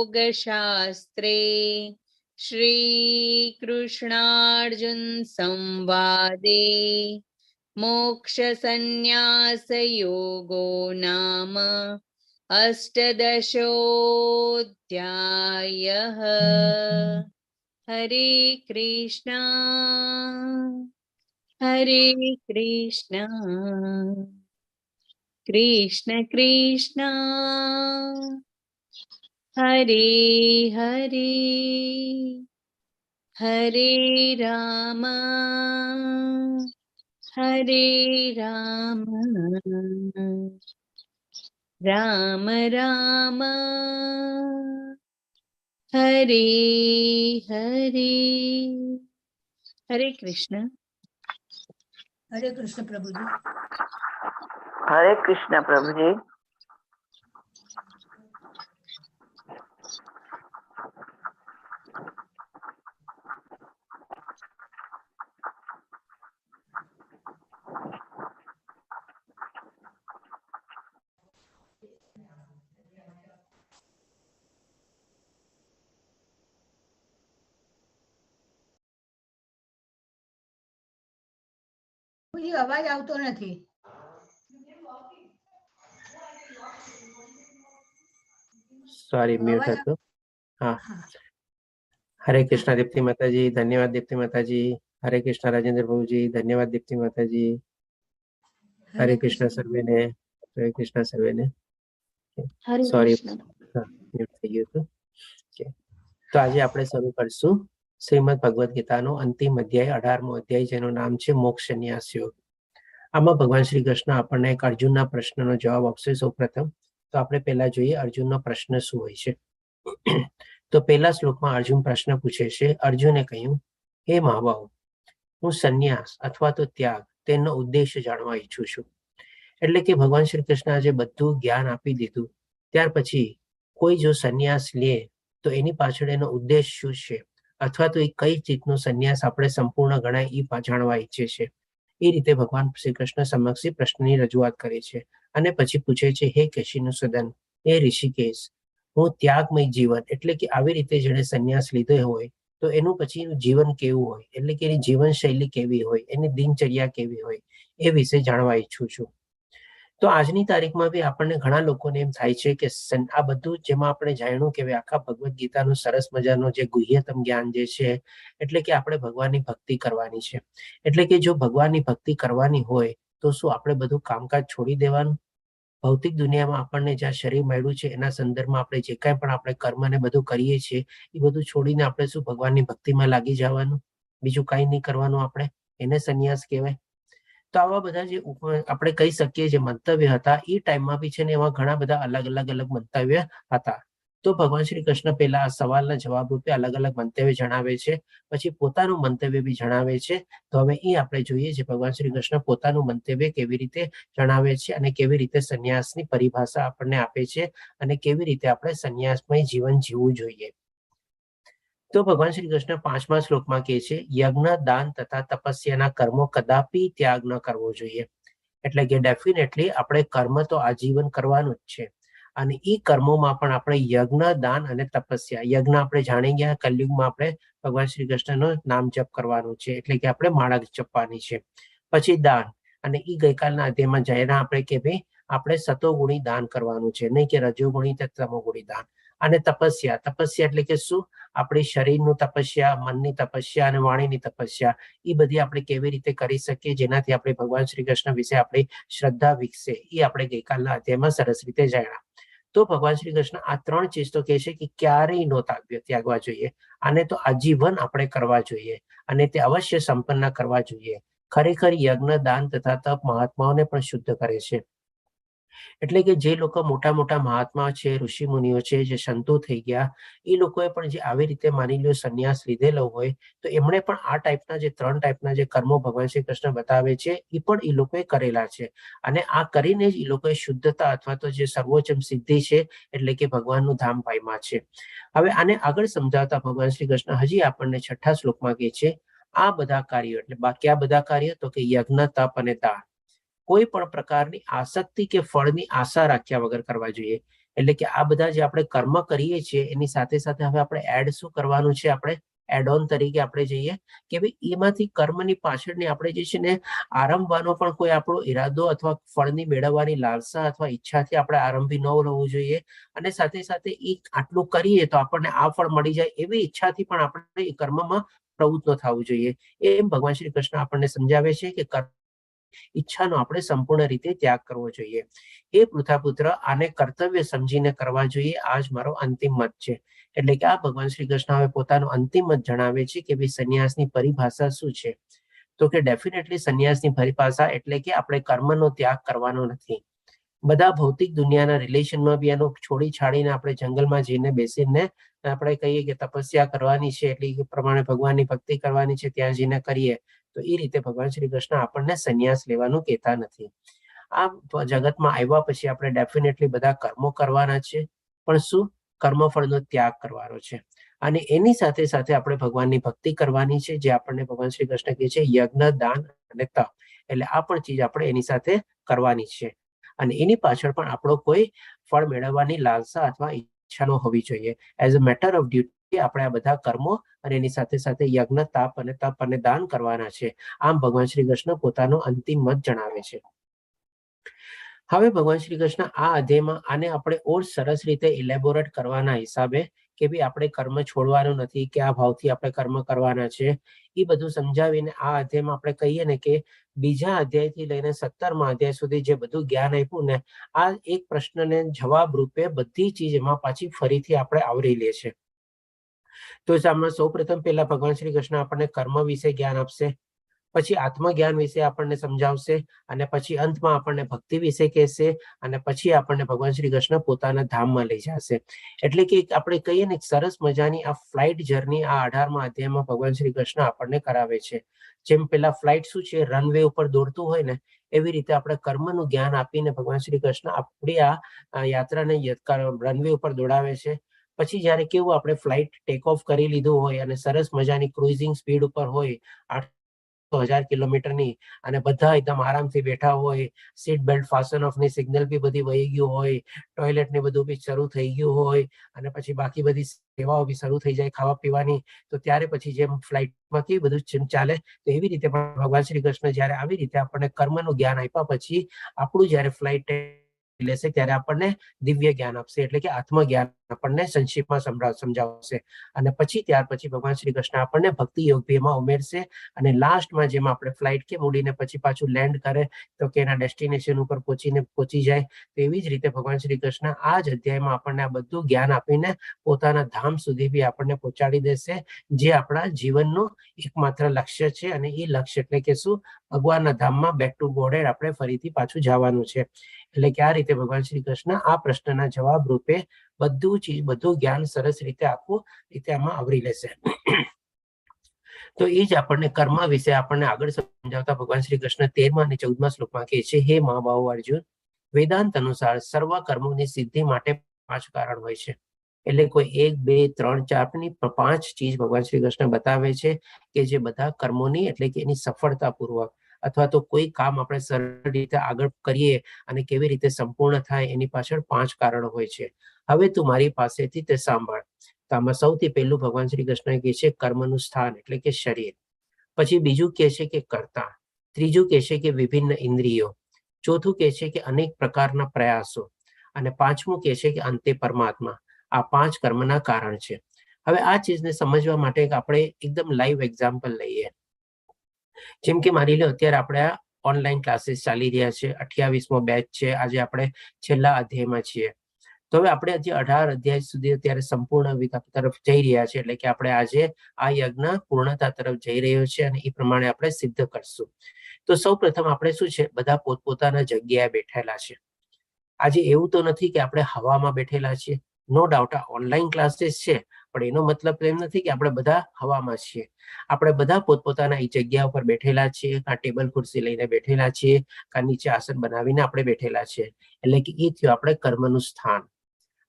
योगशास्त्रे श्रीकृष्णार्जुन संवादे मोक्षसंन्यासयोगो नाम अष्टदशोऽध्यायः। हरे कृष्णा कृष्ण कृष्ण हरे हरे हरे राम राम राम हरे हरे। हरे कृष्ण। हरे कृष्ण प्रभु जी। हरे कृष्ण प्रभु जी। અવાજ આવતો નથી. सॉरी म्यूट હતો. हाँ, हरे कृष्णा दीप्ति माता जी, धन्यवाद दीप्ति माता जी। हरे कृष्णा राजेंद्र प्रभु जी, धन्यवाद दीप्ति माता जी। हरे कृष्णा सर्वे ने, हरे कृष्णा सर्वे ने। सॉरी, म्यूट થઈ ગયું હતું. તો આજે આપણે શરૂ કરશું શ્રીમદ ભગવદ ગીતાનો અંતિમ અધ્યાય 18મો અધ્યાય, જેનું નામ છે મોક્ષ સંન્યાસ યોગ. આમાં ભગવાન શ્રી કૃષ્ણ આપણને એક અર્જુનના પ્રશ્નનો જવાબ આપશે. સૌપ્રથમ તો આપણે પહેલા જોઈએ અર્જુનનો પ્રશ્ન શું હોય છે. તો પહેલા શ્લોકમાં અર્જુન પ્રશ્ન પૂછે છે. અર્જુને કહ્યું, હે મહાબાહુ, હું સંન્યાસ અથવા તો ત્યાગ તેનો ઉદ્દેશ જાણવા ઈચ્છું છું. એટલે કે ભગવાન શ્રી કૃષ્ણ આજે બધું જ્ઞાન આપી દીધું, ત્યાર પછી કોઈ જો સંન્યાસ લે તો એની પાછળ એનો ઉદ્દેશ શું છે, અથવા તો એ કઈ ચીજનો સંન્યાસ આપણે સંપૂર્ણ ગણાય એ જાણવા ઈચ્છે છે. એ રીતે ભગવાન શ્રી કૃષ્ણ સમક્ષ પ્રશ્નની રજૂઆત કરે છે અને પછી પૂછે છે, હે કેશીનું સદન, હે ઋષિકેશ, હું ત્યાગમય જીવન એટલે કે આવી રીતે જેણે સંન્યાસ લીધો હોય તો એનું પછી જીવન કેવું હોય, એટલે કે એની જીવનશૈલી કેવી હોય, એની દિનચર્યા કેવી હોય, એ વિશે જાણવા ઈચ્છું છું. તો આજની તારીખમાં બી આપણને ઘણા લોકોને એમ થાય છે કે આ બધું જેમાં આપણે જાણ્યું કે આખા ભગવદ્ ગીતાનું સરસ મજાનું જે ગુહ્યતમ જ્ઞાન જે છે, એટલે કે આપણે ભગવાનની ભક્તિ કરવાની છે. એટલે કે જો ભગવાનની ભક્તિ કરવાની હોય તો શું આપણે બધું કામકાજ છોડી દેવાનું? ભૌતિક દુનિયામાં આપણને જ્યાં શરીર મળ્યું છે એના સંદર્ભમાં આપણે જે કાંઈ પણ આપણે કર્મ ને બધું કરીએ છીએ એ બધું છોડીને આપણે શું ભગવાનની ભક્તિમાં લાગી જવાનું? બીજું કાંઈ નહીં કરવાનું આપણે? એને સંન્યાસ કહેવાય? તો આવા બધા જે આપણે કહી શકીએ જે મંતવ્ય હતા એ ટાઈમમાં બી છે ને એવા ઘણા બધા અલગ અલગ મંતવ્ય હતા. તો ભગવાન શ્રી કૃષ્ણ પહેલા આ સવાલના જવાબ રૂપે અલગ અલગ મંતવ્ય જણાવે છે, પછી પોતાનું મંતવ્ય બી જણાવે છે. તો હવે એ આપણે જોઈએ છે ભગવાન શ્રી કૃષ્ણ પોતાનું મંતવ્ય કેવી રીતે જણાવે છે અને કેવી રીતે સંન્યાસની પરિભાષા આપણને આપે છે અને કેવી રીતે આપણે સંન્યાસમય જીવન જીવવું જોઈએ. તો ભગવાન શ્રી કૃષ્ણ 5મા શ્લોકમાં કહે છે, યજ્ઞ, દાન તથા તપસ્યાના કર્મો કદાપી ત્યાગ ન કરવો જોઈએ. એટલે કે ડેફિનેટલી આપણે કર્મ તો આજીવન કરવાનું જ છે અને એ કર્મોમાં પણ આપણે યજ્ઞ, દાન અને તપસ્યા. યજ્ઞ આપણે જાણી ગયા, કલયુગમાં આપણે ભગવાન શ્રી કૃષ્ણનું નામ જપ કરવાનું છે, એટલે કે આપણે માળા જપવાની છે. પછી દાન, અને એ ગઈકાલના અધ્યાયમાં જઈને આપણે કે ભાઈ આપણે સતોગુણી દાન કરવાનું છે, નહીં કે રજોગુણી કે તમોગુણી દાન. અને તપસ્યા, તપસ્યા એટલે કે શું? આપણી શરીરનું તપસ્યા, મનની તપસ્યા અને વાણીની તપસ્યા, એ બધી આપણે કેવી રીતે કરી શકીએ જેનાથી આપણે ભગવાન શ્રી કૃષ્ણ વિશે આપણી શ્રદ્ધા વિકસે, એ આપણે ગઈકાલના અધ્યાયમાં સરસ રીતે જાણ્યા. તો ભગવાન શ્રી કૃષ્ણ આ 3 ચીજ તો કહે છે કે ક્યારેય નો ત્યાગવા જોઈએ. આને તો આજીવન આપણે કરવા જોઈએ અને તે અવશ્ય સંપન્ન કરવા જોઈએ. ખરેખર યજ્ઞ, દાન તથા તપ મહાત્માઓને પણ શુદ્ધ કરે છે. એટલે કે જે લોકો મોટા મોટા મહાત્મા છે, ઋષિ મુનિઓ છે, જે સંતો થઈ ગયા, એ લોકોએ પણ જે આવી રીતે માની લો સંન્યાસ લીધેલો હોય તો એમણે પણ આ ટાઈપના જે 3 ટાઈપના જે કર્મો ભગવાન શ્રી કૃષ્ણ બતાવે છે એ પણ એ લોકોએ કરેલા છે. અને આ કરીને જ એ લોકોએ શુદ્ધતા અથવા તો જે સર્વોચ્ચમ સિદ્ધિ છે એટલે કે ભગવાનનું ધામ પામ્યા છે. હવે આને આગળ સમજાવતા ભગવાન શ્રી કૃષ્ણ હજી આપણને 6થા શ્લોકમાં કહે છે, આ બધા કાર્યો એટલે બાકી આ બધા કાર્ય તો કે યજ્ઞ, તપ અને દાન કોઈ પણ પ્રકારની આસક્તિ કે ફળની આશા રાખ્યા વગર કરવા જોઈએ. એટલે કે આ બધા જે આપણે કર્મ કરીએ છીએ એની સાથે સાથે હવે આપણે એડ શું કરવાનું છે, આપણે એડ ઓન તરીકે આપણે જઈએ કે ભાઈ એમાંથી કર્મની પાછળની આપણે જે છે ને આરંભવાનો પણ કોઈ આપણો ઈરાદો અથવા ફળની મેળવવાની લાલસા અથવા ઈચ્છાથી આપણે આરંભી ન રહેવું જોઈએ, અને સાથે સાથે એ આટલું કરીએ તો આપણને આ ફળ મળી જાય એવી ઈચ્છાથી પણ આપણે એ કર્મમાં પ્રવૃત્ત ન થવું જોઈએ. એમ ભગવાન શ્રી કૃષ્ણ આપણને સમજાવે છે કે ઈચ્છાનો આપણે સંપૂર્ણ રીતે ત્યાગ કરવો જોઈએ. એ પૃથાપુત્ર આને કર્તવ્ય સમજીને કરવા જોઈએ, આ જ મારો અંતિમ મત છે. એટલે કે આ ભગવાન શ્રી કૃષ્ણ હવે પોતાનો અંતિમ મત જણાવે છે કે ભાઈ સંન્યાસની પરિભાષા શું છે. તો કે ડેફિનેટલી સંન્યાસની પરિભાષા એટલે કે આપણે કર્મનો ત્યાગ કરવાનો નથી. બધા ભૌતિક દુનિયાના રિલેશનમાં બી એનો છોડી છાડીને આપણે જંગલમાં જઈને બેસીને આપણે કહીએ કે તપસ્યા કરવાની છે, એટલે પ્રમાણે ભગવાનની ભક્તિ કરવાની છે, ત્યાં જઈને કરીએ તો એ રીતે ભગવાન શ્રી કૃષ્ણ આપણને સંન્યાસ લેવાનું કહેતા નથી. આ જગતમાં આવ્યા પછી આપણે ડેફિનેટલી બધા કર્મો કરવાના છે, પણ શું કર્મફળનો ત્યાગ કરવાનો છે. અને એની સાથે સાથે આપણે ભગવાનની ભક્તિ કરવાની છે, જે આપણને ભગવાન શ્રી કૃષ્ણ કહે છે યજ્ઞ, દાન અને તપ. એટલે આ પણ ચીજ આપણે એની સાથે કરવાની છે, અને એની પાછળ પણ આપણો કોઈ ફળ મેળવવાની લાલસા અથવા ઈચ્છા ન હોવી જોઈએ. As a matter of duty આપણે આ બધા કર્મો અને એની સાથે સાથે યજ્ઞ, તાપ અને તપ અને દાન કરવાના છે. આમ ભગવાન શ્રી કૃષ્ણ પોતાનો અંતિમ મત જણાવે છે. હવે ભગવાન શ્રી કૃષ્ણ આ અધ્યાયમાં આને આપણે ઓર સરસ રીતે ઇલેબોરેટ કરવાના હિસાબે કે ભાઈ આપણે કર્મ છોડવાનું નથી, કે આ ભાવથી આપણે કર્મ કરવાના છે, એ બધું સમજાવીને આ અધ્યાયમાં આપણે કહીએ ને કે બીજા અધ્યાયથી લઈને 17મા અધ્યાય સુધી જે બધું જ્ઞાન આપ્યું ને, આ એક પ્રશ્નને જવાબ રૂપે બધી ચીજ એમાં પાછી ફરીથી આપણે આવરી લે છે. તો આમાં સૌ પ્રથમ પહેલા ભગવાન શ્રી કૃષ્ણ આપણને કર્મ વિશે જ્ઞાન આપશે, પછી આત્મજ્ઞાન વિશે આપણને સમજાવશે, અને પછી અંતમાં આપણને ભક્તિ વિશે કહેશે, અને પછી આપણને ભગવાન શ્રી કૃષ્ણ પોતાના ધામમાં લઈ જશે. એટલે કે આપણે કહીએ ને સરસ મજાની આ ફ્લાઇટ જર્ની આ 18મા અધ્યાયમાં ભગવાન શ્રી કૃષ્ણ આપણને કરાવે છે. જેમ પેલા ફ્લાઇટ શું છે, રનવે ઉપર દોડતું હોય ને, એવી રીતે આપણે કર્મનું જ્ઞાન આપીને ભગવાન શ્રી કૃષ્ણ આપણી આ યાત્રાને રનવે ઉપર દોડાવે છે. પછી જયારે કેવું આપણે ફ્લાઇટ ટેક ઓફ કરી લીધું હોય અને સરસ મજાની ક્રુઝિંગ સ્પીડ ઉપર હોય 8,000 કિલોમીટરની, અને બધા એકદમ આરામથી બેઠા હોય, સીટ બેલ્ટ ફાસ્ટન ઓફ ની સિગ્નલ બી બધી વહી ગયું હોય, ટોયલેટ ને બધું બી શરૂ થઈ ગયું હોય, અને પછી બાકી બધી સેવાઓ બી શરૂ થઈ જાય ખાવા પીવાની, તો ત્યારે પછી જેમ ફ્લાઇટમાં કેવી બધું ચાલે, તો એવી રીતે પણ ભગવાન શ્રી કૃષ્ણ જયારે આવી રીતે આપણને કર્મનું જ્ઞાન આપ્યા પછી આપણું જયારે ફ્લાઇટ લેશે ત્યારે આપણને દિવ્ય જ્ઞાન આપશે, એટલે કે આત્મજ્ઞાન આપણને સંક્ષિપ્તમાં સમજાવશે. અને પછી ત્યાર પછી ભગવાન શ્રી કૃષ્ણ આપણને ભક્તિ યોગ એમાં ઉમેરશે, અને લાસ્ટમાં જેમ આપણે ફ્લાઇટ કે ઉડીને પછી પાછું લેન્ડ કરે તો કે એના ડેસ્ટિનેશન ઉપર પહોંચી જાય, તો એવી જ રીતે ભગવાન શ્રી કૃષ્ણ આ જ અધ્યાયમાં આપણને આ બધું જ્ઞાન આપીને પોતાના ધામ સુધી બી આપણને પહોંચાડી દેશે, જે આપણા જીવનનું એકમાત્ર લક્ષ્ય છે. અને એ લક્ષ્ય એટલે કે શું, ભગવાનના ધામમાં બેક ટુ ગોડ આપણે ફરીથી પાછું જવાનું છે. એટલે કે આ રીતે ભગવાન શ્રી કૃષ્ણ આ પ્રશ્નના જવાબ રૂપે બધું જ્ઞાન સરસ રીતે આખું રીતે આમાં આવરી લેશે. તો એ જ આપણને કર્મ વિશે આપણને આગળ સમજાવતા ભગવાન શ્રી કૃષ્ણ 13મા અને 14મા શ્લોકમાં કહે છે, હે મહાબાહુ અર્જુન, વેદાંત અનુસાર સર્વ કર્મોની સિદ્ધિ માટે 5 કારણ હોય છે. એટલે કોઈ 1, 2, 3, 4 ની 5 ચીજ ભગવાન શ્રી કૃષ્ણ બતાવે છે કે જે બધા કર્મોની એટલે કે એની સફળતાપૂર્વક અથવા તો કોઈ કામ આપણે સરળ રીતે આગળ કરીએ અને કેવી રીતે સંપૂર્ણ થાય એની પાછળ 5 કારણો હોય છે. હવે તું મારી પાસેથી તે સાંભળ. તો આમાં સૌથી પહેલું ભગવાન શ્રી કૃષ્ણ કહે છે કર્મનું સ્થાન એટલે કે શરીર. પછી બીજું કહે છે કે કર્તા, ત્રીજું કહે છે કે વિભિન્ન ઇન્દ્રિયો, ચોથું કહે છે કે અનેક પ્રકારના પ્રયાસો, અને પાંચમું કહે છે કે અંતે પરમાત્મા. આ 5 કર્મના કારણ છે. હવે આ ચીજને સમજવા માટે આપણે એકદમ લાઈવ એક્ઝામ્પલ લઈએ. જેમ કે માની લો અત્યારે આપણે આ ઓનલાઈન ક્લાસીસ ચાલી રહ્યા છે, 28મો બેચ છે, આજે આપણે છેલ્લા અધ્યાયમાં છીએ. તો હવે આપણે હજી 18 અધ્યાય સુધી અત્યારે સંપૂર્ણ વિકાસ તરફ જઈ રહ્યા છે, એટલે કે આપણે આજે આ યજ્ઞ પૂર્ણતા તરફ જઈ રહ્યો છે, અને એ પ્રમાણે આપણે સિદ્ધ કરશું. તો સૌ પ્રથમ આપણે શું છે, બધા પોતપોતાના જગ્યાએ બેઠેલા છે. આજે એવું તો નથી કે આપણે હવામાં બેઠેલા છીએ. નો ડાઉટ આ ઓનલાઈન ક્લાસીસ છે, પણ એનો મતલબ એમ નથી કે આપણે બધા હવામાં છીએ. આપણે બધા પોતપોતાના એ જગ્યા ઉપર બેઠેલા છીએ, કાં ટેબલ ખુરશી લઈને બેઠેલા છીએ, કાં નીચે આસન બનાવીને આપણે બેઠેલા છીએ. એટલે કે એ થયું આપણે કર્મનું સ્થાન.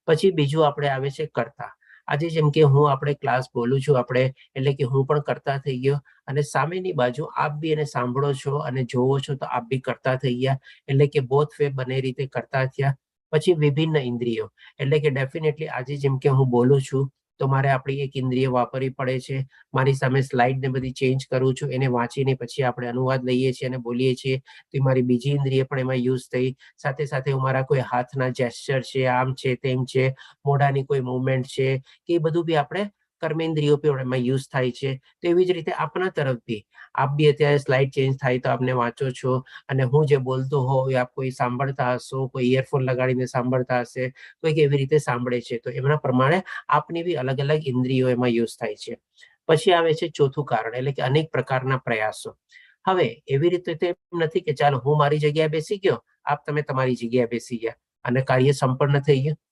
પછી બીજું આપણે આવે છે કર્તા. આજે જેમ કે હું આપણે ક્લાસ બોલું છું આપણે, એટલે કે હું પણ કર્તા થઈ ગયો, અને સામેની બાજુ આપ બી એને સાંભળો છો અને જોવો છો તો આપ બી કર્તા થઈ ગયા, એટલે કે બોથ વે બંને રીતે કર્તા થયા. પછી વિભિન્ન ઇન્દ્રિયો, એટલે કે ડેફિનેટલી આજે જેમ કે હું બોલું છું તો મારે આપણી એક ઇન્દ્રિય વાપરવી પડે છે. મારી સામે સ્લાઇડ ને બધી ચેન્જ કરું છું, એને વાંચીને પછી આપણે અનુવાદ લઈએ છીએ અને બોલીએ છીએ, તો મારી બીજી ઇન્દ્રિય પણ એમાં યુઝ થઈ. સાથે સાથે હું મારા કોઈ હાથના જેસ્ચર છે, આમ છે તેમ છે, મોઢાની કોઈ મુવમેન્ટ છે, કે એ બધું બી આપણે કર્મેન્દ્રિયો પણ એમાં યુઝ થાય છે. તો એવી જ રીતે આપણા તરફથી આપ બી અત્યારે સ્લાઇડ ચેન્જ થાય તો આપને વાંચો છો, અને હું જે બોલતો હોઉં આપ કોઈ સાંભળતા હશો, કોઈ ઇયરફોન લગાડીને સાંભળતા હશે, કોઈ કેવી રીતે સાંભળે છે, તો એમના પ્રમાણે આપની બી અલગ અલગ ઇન્દ્રિયો એમાં યુઝ થાય છે. પછી આવે છે ચોથું કારણ, એટલે કે અનેક પ્રકારના પ્રયાસો. હવે એવી રીતે તો એમ નથી કે ચાલો હું મારી જગ્યાએ બેસી ગયો, આપ તમે તમારી જગ્યાએ બેસી ગયા અને કાર્ય સંપન્ન થઈ ગયું.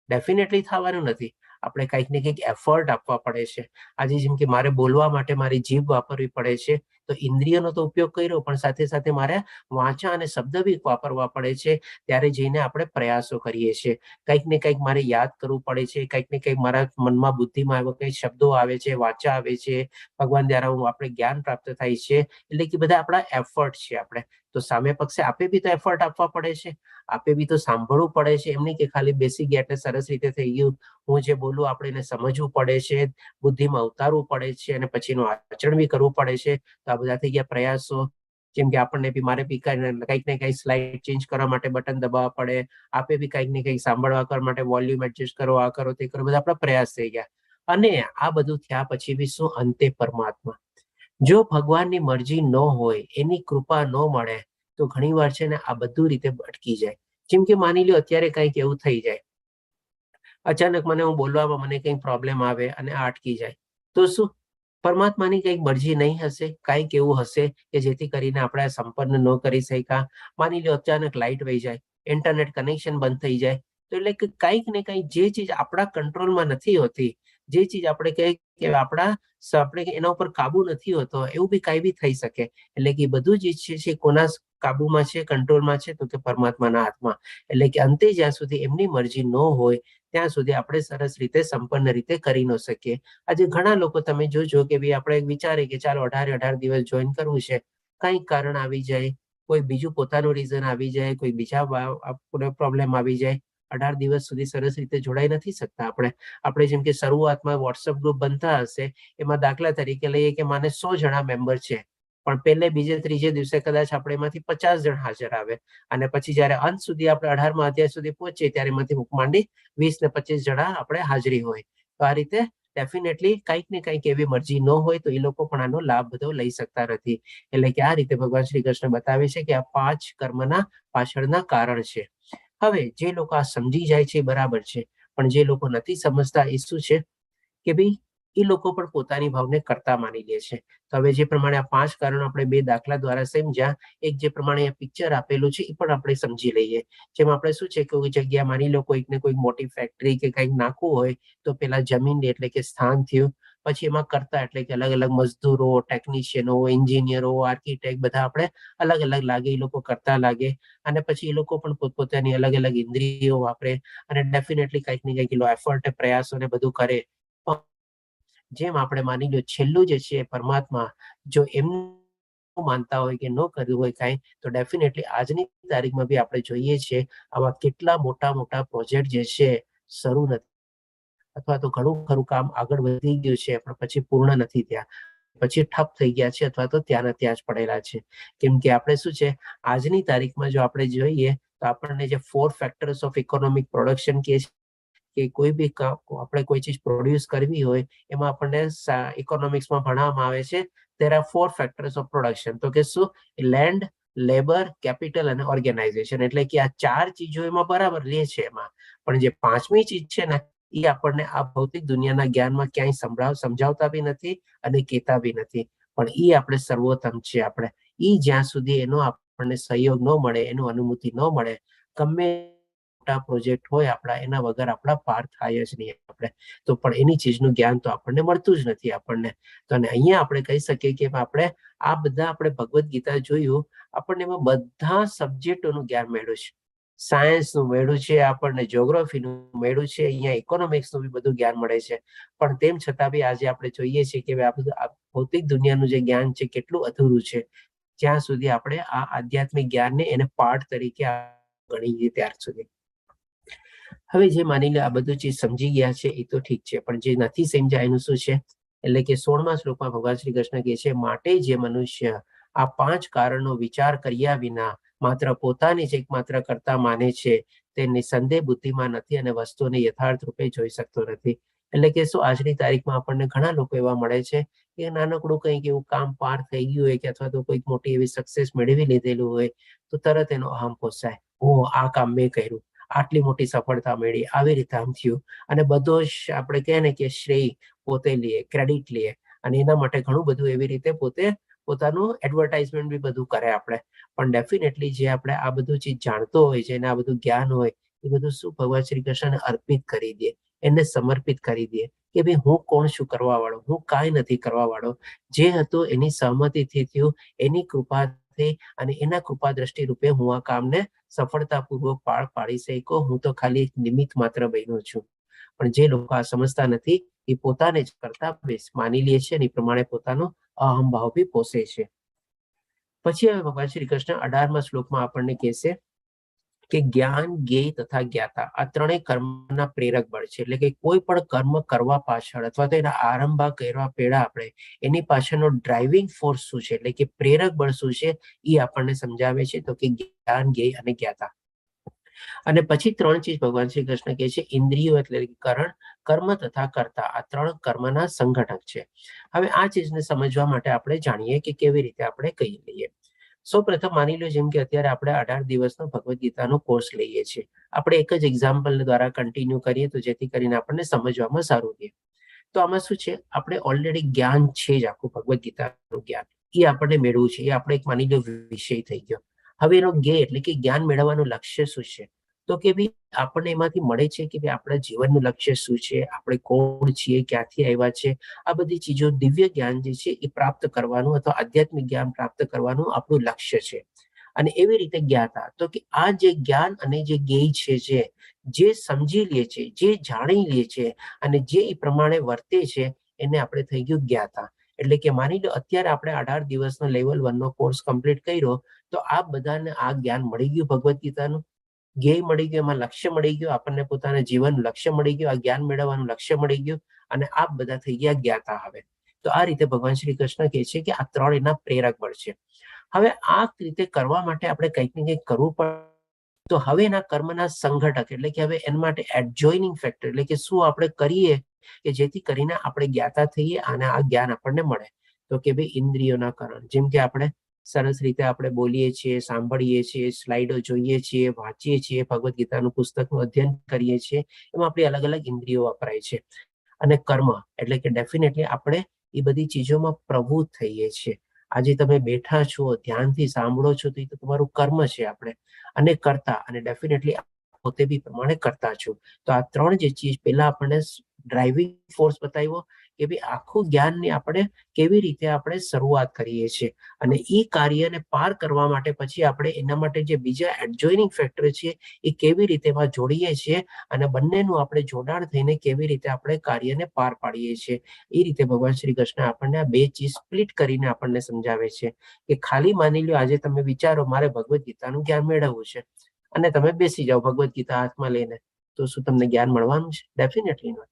ડેફિનેટલી થવાનું નથી. આપણે કંઈક ને કંઈક એફર્ટ આપવા પડે છે. આજે જેમ કે મારે બોલવા માટે મારી જીભ વાપરવી પડે છે, તો ઇન્દ્રિયનો તો ઉપયોગ કર્યો, પણ સાથે સાથે મારે વાચા અને શબ્દ બી વાપરવા પડે છે. ત્યારે જઈને આપણે પ્રયાસો કરીએ છીએ. કંઈક ને કંઈક મારે યાદ કરવું પડે છે, કંઈક ને કંઈક મારા મનમાં બુદ્ધિમાં એવા કંઈક શબ્દો આવે છે, વાચા આવે છે, ભગવાન દ્વારા આપણે જ્ઞાન પ્રાપ્ત થાય છે. એટલે કે બધા આપણા એફર્ટ છે. આપણે તો સામે પક્ષે આપે બી તો એફર્ટ આપવા પડે છે, આપે બી તો સાંભળવું પડે છે. એમ નહીં કે ખાલી બેસી ગયા એટલે સરસ રીતે થઈ ગયું. હું જે બોલું આપણે એને સમજવું પડે છે, બુદ્ધિમાં ઉતારવું પડે છે, અને પછી એનું આચરણ બી કરવું પડે છે. તો આ બધા થઈ ગયા પ્રયાસો. જેમ કે આપણને બી મારે બી કંઈક ને કંઈક સ્લાઇડ ચેન્જ કરવા માટે બટન દબાવવા પડે, આપે બી કંઈક ને કંઈક સાંભળવા કરવા માટે વોલ્યુમ એડજસ્ટ કરો, આ કરો તે કરો, બધા આપણા પ્રયાસ થઈ ગયા. અને આ બધું થયા પછી બી શું? અંતે પરમાત્મા. જો ભગવાનની મરજી ન હોય, એની કૃપા ન મળે, તો ઘણી વાર છે ને આ બધું રીતે અટકી જાય. જેમ કે માની લો અત્યારે કંઈક એવું થઈ જાય, અચાનક મને હું બોલવામાં મને કંઈક પ્રોબ્લેમ આવે અને આ અટકી જાય, તો શું પરમાત્માની કંઈક મરજી નહીં હશે? કંઈક એવું હશે કે જેથી કરીને આપણે સંપન્ન ન કરી શક્યા. માની લો અચાનક લાઇટ વહી જાય, ઇન્ટરનેટ કનેક્શન બંધ થઈ જાય, તો એટલે કે કંઈક ને કંઈક જે ચીજ આપણા કંટ્રોલમાં નથી હોતી, જે ચીજ આપણે કહીએ કે આપણે એના ઉપર કાબુ નથી હોતો, એવું બી કાંઈ બી થઈ શકે. એટલે કે બધું જ છે કોના કાબુમાં છે, કંટ્રોલમાં છે? તો કે પરમાત્માના હાથમાં. એટલે કે અંતે જ્યાં સુધી એમની મરજી ન હોય ત્યાં સુધી આપણે સરસ રીતે સંપન્ન રીતે કરી ન શકીએ. આજે ઘણા લોકો તમે જોજો કે ભાઈ આપણે વિચારે કે ચાલો 18 દિવસ જોઈન કરવું છે, કંઈક કારણ આવી જાય, કોઈ બીજું પોતાનું રીઝન આવી જાય, કોઈ બીજા પ્રોબ્લેમ આવી જાય, 18 દિવસ સુધી સરસ રીતે જોડાઈ નથી શકતા. આપણે જેમ કે શરૂઆતમાં વોટ્સઅપ ગ્રુપ બનતા હશે, એમાં દાખલા તરીકે લઈએ કે માને 100 જણા મેમ્બર છે, પણ પહેલે બીજે ત્રીજે દિવસે કદાચ આપણે એમાંથી 50 જણ હાજર આવે, અને પછી જયારે અંત સુધી આપણે 18મા અધ્યાય સુધી પહોંચીએ ત્યારે એમાંથી માંડી 20 ને 25 જણા આપણે હાજરી હોય. તો આ રીતે ડેફિનેટલી કંઈક ને કંઈક એવી મરજી ન હોય તો એ લોકો પણ આનો લાભ બધો લઈ શકતા નથી. એટલે કે આ રીતે ભગવાન શ્રી કૃષ્ણ બતાવે છે કે આ 5 કર્મના પાછળના કારણ છે. હવે જે લોકો આ સમજી જાય છે બરાબર છે, પણ જે લોકો નથી સમજતા એ શું છે કે ભાઈ એ લોકો પણ પોતાની ભાવને કરતા માની લે છે. તો હવે જે પ્રમાણે આ 5 કારણો આપણે 2 દાખલા દ્વારા સમજ્યા, એક જે પ્રમાણે પિક્ચર આપેલું છે એ પણ આપણે સમજી લઈએ. જેમાં આપણે શું છે કે કોઈ જગ્યા માની લો કોઈક ને કોઈક મોટી ફેક્ટરી કે કંઈક નાખવું હોય, તો પેલા જમીન એટલે કે સ્થાન થયું, પછી એમાં કરતા એટલે કે અલગ અલગ મજદૂરો, ટેકનિશિયનો, એન્જિનિયરો, આર્કિટેક્ટ બધા આપણે અલગ અલગ લાગે, એ લોકો કરતા લાગે, અને પછી એ લોકો પણ પોતપોતાની અલગ અલગ ઇન્દ્રિયો વાપરે, અને ડેફિનેટલી કંઈક ને કંઈક એફર્ટ, પ્રયાસો ને બધું કરે. જેમ આપણે માની લો છેલ્લું જે છે પરમાત્મા, જો એમનું માનતા હોય કે ન કર્યું હોય કાંઈ, તો ડેફિનેટલી આજની તારીખમાં બી આપણે જોઈએ છીએ આવા કેટલા મોટા મોટા પ્રોજેક્ટ જે છે શરૂ નથી, અથવા તો ઘણું ખરું કામ આગળ વધી ગયું છે પણ પછી પૂર્ણ નથી થયા, પછી ઠપ થઈ ગયા છે, અથવા તો ત્યાંના ત્યાં જ પડેલા છે. કેમ કે આપણે શું છે આજની તારીખમાં જો આપણે જોઈએ તો આપણને જે 4 ફેક્ટર્સ ઓફ ઇકોનોમિક પ્રોડક્શન કે કોઈ બી આપણે કોઈ ચીજ પ્રોડ્યુસ કરવી હોય, એમાં આપણને ઇકોનોમિક્સમાં ભણવામાં આવે છે there are 4 factors of production. તો કે શું? લેન્ડ, લેબર, કેપિટલ અને ઓર્ગેનાઇઝેશન. એટલે કે આ 4 ચીજો એમાં બરાબર રહે છે એમાં, પણ જે 5મી ચીજ છે ને એ આપણને આ ભૌતિક દુનિયાના જ્ઞાનમાં ક્યાંય સમજાવતા બી નથી અને કહેતા બી નથી, પણ એ આપણે સર્વોત્તમ છે. આપણે એ જ્યાં સુધી એનો આપણને સહયોગ ન મળે, એનું અનુમતિ ન મળે, ગમે પ્રોજેક્ટ હોય આપણા, એના વગર આપણા પાર થાય જ નહીં આપણે. તો પણ એની ચીજનું જ્ઞાન તો આપણને મળતું જ નથી આપણને. તો અહીંયા આપણે કહી શકીએ કે આપણે આ બધા આપણે ભગવદ્ ગીતા જોયું, આપણને એમાં બધા સબ્જેક્ટોનું જ્ઞાન મળ્યું છે. સાયન્સનું મળ્યું છે, આપણને જ્યોગ્રાફીનું મળ્યું છે, અહીંયા ઇકોનોમિક્સનું બી બધું જ્ઞાન મળે છે. પણ તેમ છતાં બી આજે આપણે જોઈએ છીએ કે આ બધું ભૌતિક દુનિયાનું જે જ્ઞાન છે કેટલું અધૂરું છે, જ્યાં સુધી આપણે આ આધ્યાત્મિક જ્ઞાનને એને પાઠ તરીકે ગણીએ ત્યાર સુધી. હવે જે માની લે આ બધું ચીજ સમજી ગયા છે એ તો ઠીક છે, પણ જે નથી સમજ્યા એનું શું છે? એટલે કે 16મા શ્લોકમાં ભગવાન શ્રી કૃષ્ણ કહે છે, માટે જે મનુષ્ય આ 5 કારણનો વિચાર કર્યા વિના માત્ર પોતાની જ એકમાત્ર કરતા માને છે તે નિસંદેહ બુદ્ધિમાં નથી અને વસ્તુઓને યથાર્થ રૂપે જોઈ શકતો નથી. એટલે કે શું આજની તારીખમાં આપણને ઘણા લોકો એવા મળે છે કે નાનકડું કંઈક એવું કામ પાર થઈ ગયું હોય કે અથવા તો કોઈક મોટી એવી સક્સેસ મેળવી લીધેલું હોય તો તરત એનો અહમ પોસાય, આ કામ મેં કર્યું, આટલી મોટી સફળતા મેળવી, આવી રીતે આમ થયું, અને બધો જ આપણે કહે ને કે શ્રેય પોતે લઈએ, ક્રેડિટ લઈએ, અને એના માટે ઘણું બધું એવી રીતે પોતે પોતાનું એડવર્ટાઇઝમેન્ટ બી બધું કરે આપણે. પણ ડેફિનેટલી જે આપણે આ બધું ચીજ જાણતો હોય છે અને આ બધું જ્ઞાન હોય એ બધું શું ભગવાન શ્રી કૃષ્ણને અર્પિત કરી દે, એને સમર્પિત કરી દે કે ભાઈ હું કોણ છું કરવા વાળો, હું કાંઈ નથી કરવા વાળો, જે હતું એની સહમતિથી થયું, એની કૃપાથી અને એના કૃપા દ્રષ્ટિ રૂપે હું આ કામને સફળતાપૂર્વક પાર પાડી શક્યો, હું તો ખાલી એક નિમિત્ત માત્ર બન્યો છું. પણ જે લોકો આ સમજતા નથી એ પોતાને જ કરતા માની લે છે અને એ પ્રમાણે પોતાનો અહંભાવ બી પોષે છે. પછી હવે ભગવાન શ્રી કૃષ્ણ 18મા શ્લોકમાં આપણને કહેશે કે જ્ઞાન, જ્ઞેય તથા જ્ઞાતા આ ત્રણેય કર્મના પ્રેરક બળ છે. એટલે કે કોઈ પણ કર્મ કરવા પાછળ અથવા તો એના આરંભ કરવા પહેલા આપણે એની પાછળનો ડ્રાઇવિંગ ફોર્સ શું છે, એટલે કે પ્રેરક બળ શું છે એ આપણને સમજાવે છે. તો કે જ્ઞાન, જ્ઞેય અને જ્ઞાતા. અને પછી 3 ચીજ ભગવાન શ્રી કૃષ્ણ કહે છે, ઇન્દ્રિયો એટલે કરણ, કર્મ તથા કર્તા, આ 3 કર્મના સંઘટક છે. હવે આ ચીજને સમજવા માટે આપણે જાણીએ કે કેવી રીતે આપણે કહી લઈએ. સૌપ્રથમ માની લો જેમ કે અત્યારે આપણે 18 દિવસનો ભગવદ્ ગીતાનો કોર્સ લઈએ છીએ. આપણે એક જ એક્ઝામ્પલ દ્વારા કન્ટિન્યુ કરીએ તો જેથી કરીને આપણને સમજવામાં સારું રહે. તો આમાં શું છે, આપણે ઓલરેડી જ્ઞાન છે જ આખું ભગવદ્ ગીતાનું જ્ઞાન એ આપણને મેળવું છે, એ આપણે એક માની લો વિષય થઈ ગયો. હવે એનો જ્ઞેય એટલે કે જ્ઞાન મેળવવાનું લક્ષ્ય શું છે, તો કે ભાઈ આપણને એમાંથી મળે છે કે ભાઈ આપણા જીવનનું લક્ષ્ય શું છે, આપણે કોણ છીએ, ક્યાંથી આવ્યા છે, આ બધી ચીજો દિવ્ય જ્ઞાન જે છે એ પ્રાપ્ત કરવાનું અથવા આધ્યાત્મિક જ્ઞાન પ્રાપ્ત કરવાનું આપણું લક્ષ્ય છે. અને એવી રીતે જ્ઞાતા, તો કે આ જે જ્ઞાન અને જે જ્ઞેય છે, જે સમજી લે છે, જે જાણી લે છે અને જે એ પ્રમાણે વર્તે છે એને આપણે થઈ ગયું જ્ઞાતા. એટલે કે માની લો અત્યારે આપણે 18 દિવસનો લેવલ 1 નો કોર્સ કમ્પ્લીટ કર્યો તો આ બધાને આ જ્ઞાન મળી ગયું, ભગવદ્ ગીતાનું જ્ઞેય મળી ગયું, એમાં લક્ષ્ય મળી ગયું, આપણને પોતાના જીવનનું લક્ષ્ય મળી ગયું, આ જ્ઞાન મેળવવાનું લક્ષ્ય મળી ગયું અને આ બધા થઈ ગયા જ્ઞાતા. હવે તો આ રીતે ભગવાન શ્રી કૃષ્ણ કહે છે કે આ 3 એના પ્રેરક બળ છે. હવે આ રીતે કરવા માટે આપણે કંઈક ને કંઈક કરવું પડે. તો હવે એના કર્મના સંઘટક એટલે કે હવે એના માટે એડજોઇનિંગ ફેક્ટર એટલે કે શું આપણે કરીએ કે જેથી કરીને આપણે જ્ઞાતા થઈએ અને આ જ્ઞાન આપણને મળે. તો કે ભાઈ ઇન્દ્રિયોના કારણ, જેમ કે આપણે સરસ રીતે આપણે બોલીએ છીએ, સાંભળીએ છીએ, સ્લાઇડો જોઈએ છીએ, વાંચીએ છીએ, ભગવદ્ ગીતાનું પુસ્તકનું અધ્યયન કરીએ છીએ, એમાં આપણી અલગ અલગ ઇન્દ્રિયો વપરાય છે. અને કર્મ એટલે કે ડેફિનેટલી આપણે એ બધી ચીજોમાં પ્રવૃત્ત થઈએ છીએ. આજે તમે બેઠા છો, ધ્યાનથી સાંભળો છો તો એ તો તમારું કર્મ છે. આપણે અને કરતા, અને ડેફિનેટલી પોતે બી પ્રમાણે કરતા છો. તો આ 3 જે ચીજ પહેલા આપણને ડ્રાઇવિંગ ફોર્સ બતાવ્યો કે ભાઈ આખું જ્ઞાનની આપણે કેવી રીતે આપણે શરૂઆત કરીએ છીએ અને એ કાર્યને પાર કરવા માટે પછી આપણે એના માટે જે બીજા એડજોઇનિંગ ફેક્ટર છે એ કેવી રીતે એમાં જોડીએ છીએ અને બંનેનું આપણે જોડાણ થઈને કેવી રીતે આપણે કાર્યને પાર પાડીએ છીએ. એ રીતે ભગવાન શ્રી કૃષ્ણ આપણને આ 2 ચીજ સ્પ્લિટ કરીને આપણને સમજાવે છે કે ખાલી માની લો આજે તમે વિચારો મારે ભગવદ્ ગીતાનું જ્ઞાન મેળવવું છે અને તમે બેસી જાઓ ભગવદ્ ગીતા હાથમાં લઈને, તો શું તમને જ્ઞાન મળવાનું છે? Definitely not.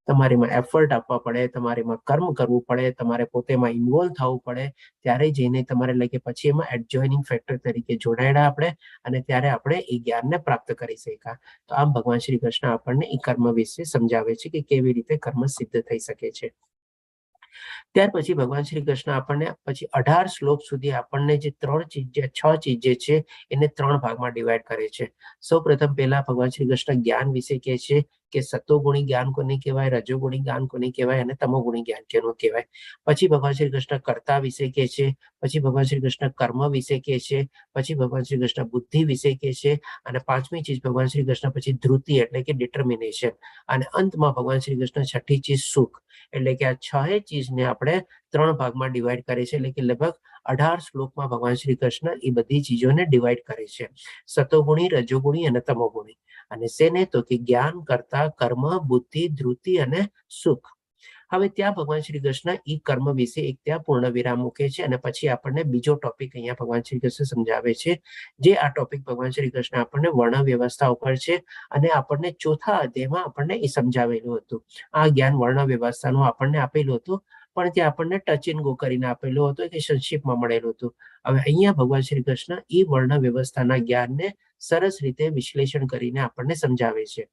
તમારેમાં એફર્ટ આપવા પડે, તમારેમાં કર્મ કરવું પડે, તમારે પોતેમાં ઇન્વોલ્વ થવું પડે, ત્યારે જઈને તમારે લઈ કે પછી એમાં એડજોઇનિંગ ફેક્ટર તરીકે જોડાયેલા આપણે અને ત્યારે આપણે એ જ્ઞાનને પ્રાપ્ત કરી શક્યા. તો આમ ભગવાન શ્રી કૃષ્ણ આપણને એ કર્મ વિશે સમજાવે છે કે કેવી રીતે કર્મ સિદ્ધ થઈ શકે છે. ત્યાર પછી ભગવાન શ્રી કૃષ્ણ આપણને પછી 18 શ્લોક સુધી આપણને જે 6 ચીજ જે છે એને 3 ભાગમાં ડિવાઈડ કરે છે. સૌપ્રથમ પહેલા ભગવાન શ્રી કૃષ્ણ જ્ઞાન વિશે કહે છે કે સતોગુણી જ્ઞાન કોને કહેવાય, રજોગુણી જ્ઞાન કોને કહેવાય અને તમોગુણી જ્ઞાન કેનું કહેવાય. પછી ભગવાન શ્રી કૃષ્ણ કર્તા વિશે કહે છે, પછી ભગવાન શ્રી કૃષ્ણ કર્મ વિશે કહે છે, પછી ભગવાન શ્રી કૃષ્ણ બુદ્ધિ વિશે કહે છે અને 5મી ચીજ ભગવાન શ્રી કૃષ્ણ પછી ધૃતિ એટલે કે ડિટર્મિનેશન અને અંતમાં ભગવાન શ્રી કૃષ્ણ 6ઠી ચીજ સુખ. એટલે કે આ 6 ચીજને આપણે 3 ભાગમાં ડિવાઈડ કરે છે. એટલે કે લગભગ 18 શ્લોકમાં ભગવાન શ્રી કૃષ્ણ એ બધી ચીજોને ડિવાઈડ કરે છે, સતોગુણી, રજોગુણી અને તમોગુણી. અને શેને? તો કે જ્ઞાન, કર્તા, કર્મ, બુદ્ધિ, ધૃતિ અને સુખ. હવે ત્યાં ભગવાન શ્રી કૃષ્ણ ઈ કર્મ વિશે એક ત્યાં પૂર્ણ વિરામ મૂકે છે અને પછી આપણને બીજો ટોપિક અહીંયા ભગવાન શ્રી કૃષ્ણ સમજાવે છે, જે આ ટોપિક ભગવાન શ્રી કૃષ્ણ આપણને વર્ણ વ્યવસ્થા ઉપર છે અને આપણને ચોથા અધ્યાયમાં આપણને એ સમજાવેલું હતું. આ જ્ઞાન વર્ણ વ્યવસ્થાનું આપણને આપેલું હતું, પણ ત્યાં આપણને ટચ એન્ડ ગો કરીને આપેલું હતું કે સંક્ષિપ્તમાં મળેલું હતું. હવે અહીંયા ભગવાન શ્રી કૃષ્ણ એ વર્ણ વ્યવસ્થાના જ્ઞાનને સરસ રીતે વિશ્લેષણ કરીને આપણને સમજાવે છે.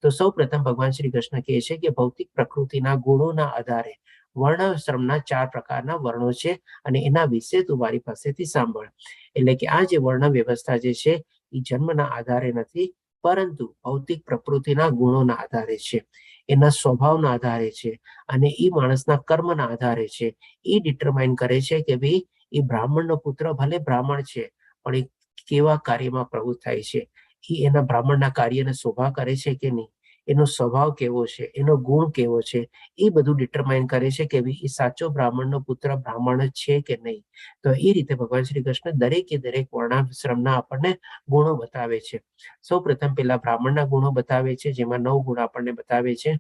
તો સૌ પ્રથમ ભગવાન શ્રી કૃષ્ણ કહે છે કે ભૌતિક પ્રકૃતિના ગુણોના આધારે વર્ણાશ્રમના 4 પ્રકારના વર્ણો છે અને એના વિશે તું મારી પાસેથી સાંભળ. એટલે કે આ જે વર્ણ વ્યવસ્થા જે છે એ જન્મના આધારે નથી, પરંતુ ભૌતિક પ્રકૃતિના ગુણોના આધારે છે, એના સ્વભાવના આધારે છે અને એ માણસના કર્મના આધારે છે. એ ડિટરમાઇન કરે છે કે ભાઈ એ બ્રાહ્મણનો પુત્ર ભલે બ્રાહ્મણ છે, પણ એ કેવા કાર્યમાં પ્રવૃત્ત થાય છે, એ એના બ્રાહ્મણના કાર્યને શોભા કરે છે કે નહીં, એનો સ્વભાવ કેવો છે, એનો ગુણ કેવો છે, એ બધું ડિટરમાઇન કરે છે કે ભાઈ એ સાચો બ્રાહ્મણનો પુત્ર બ્રાહ્મણ છે કે નહીં. તો એ રીતે ભગવાન શ્રી કૃષ્ણ દરેકે દરેક વર્ણાશ્રમના આપણને ગુણો બતાવે છે. સૌ પ્રથમ પેલા બ્રાહ્મણના ગુણો બતાવે છે, જેમાં 9 ગુણ આપણને બતાવે છે.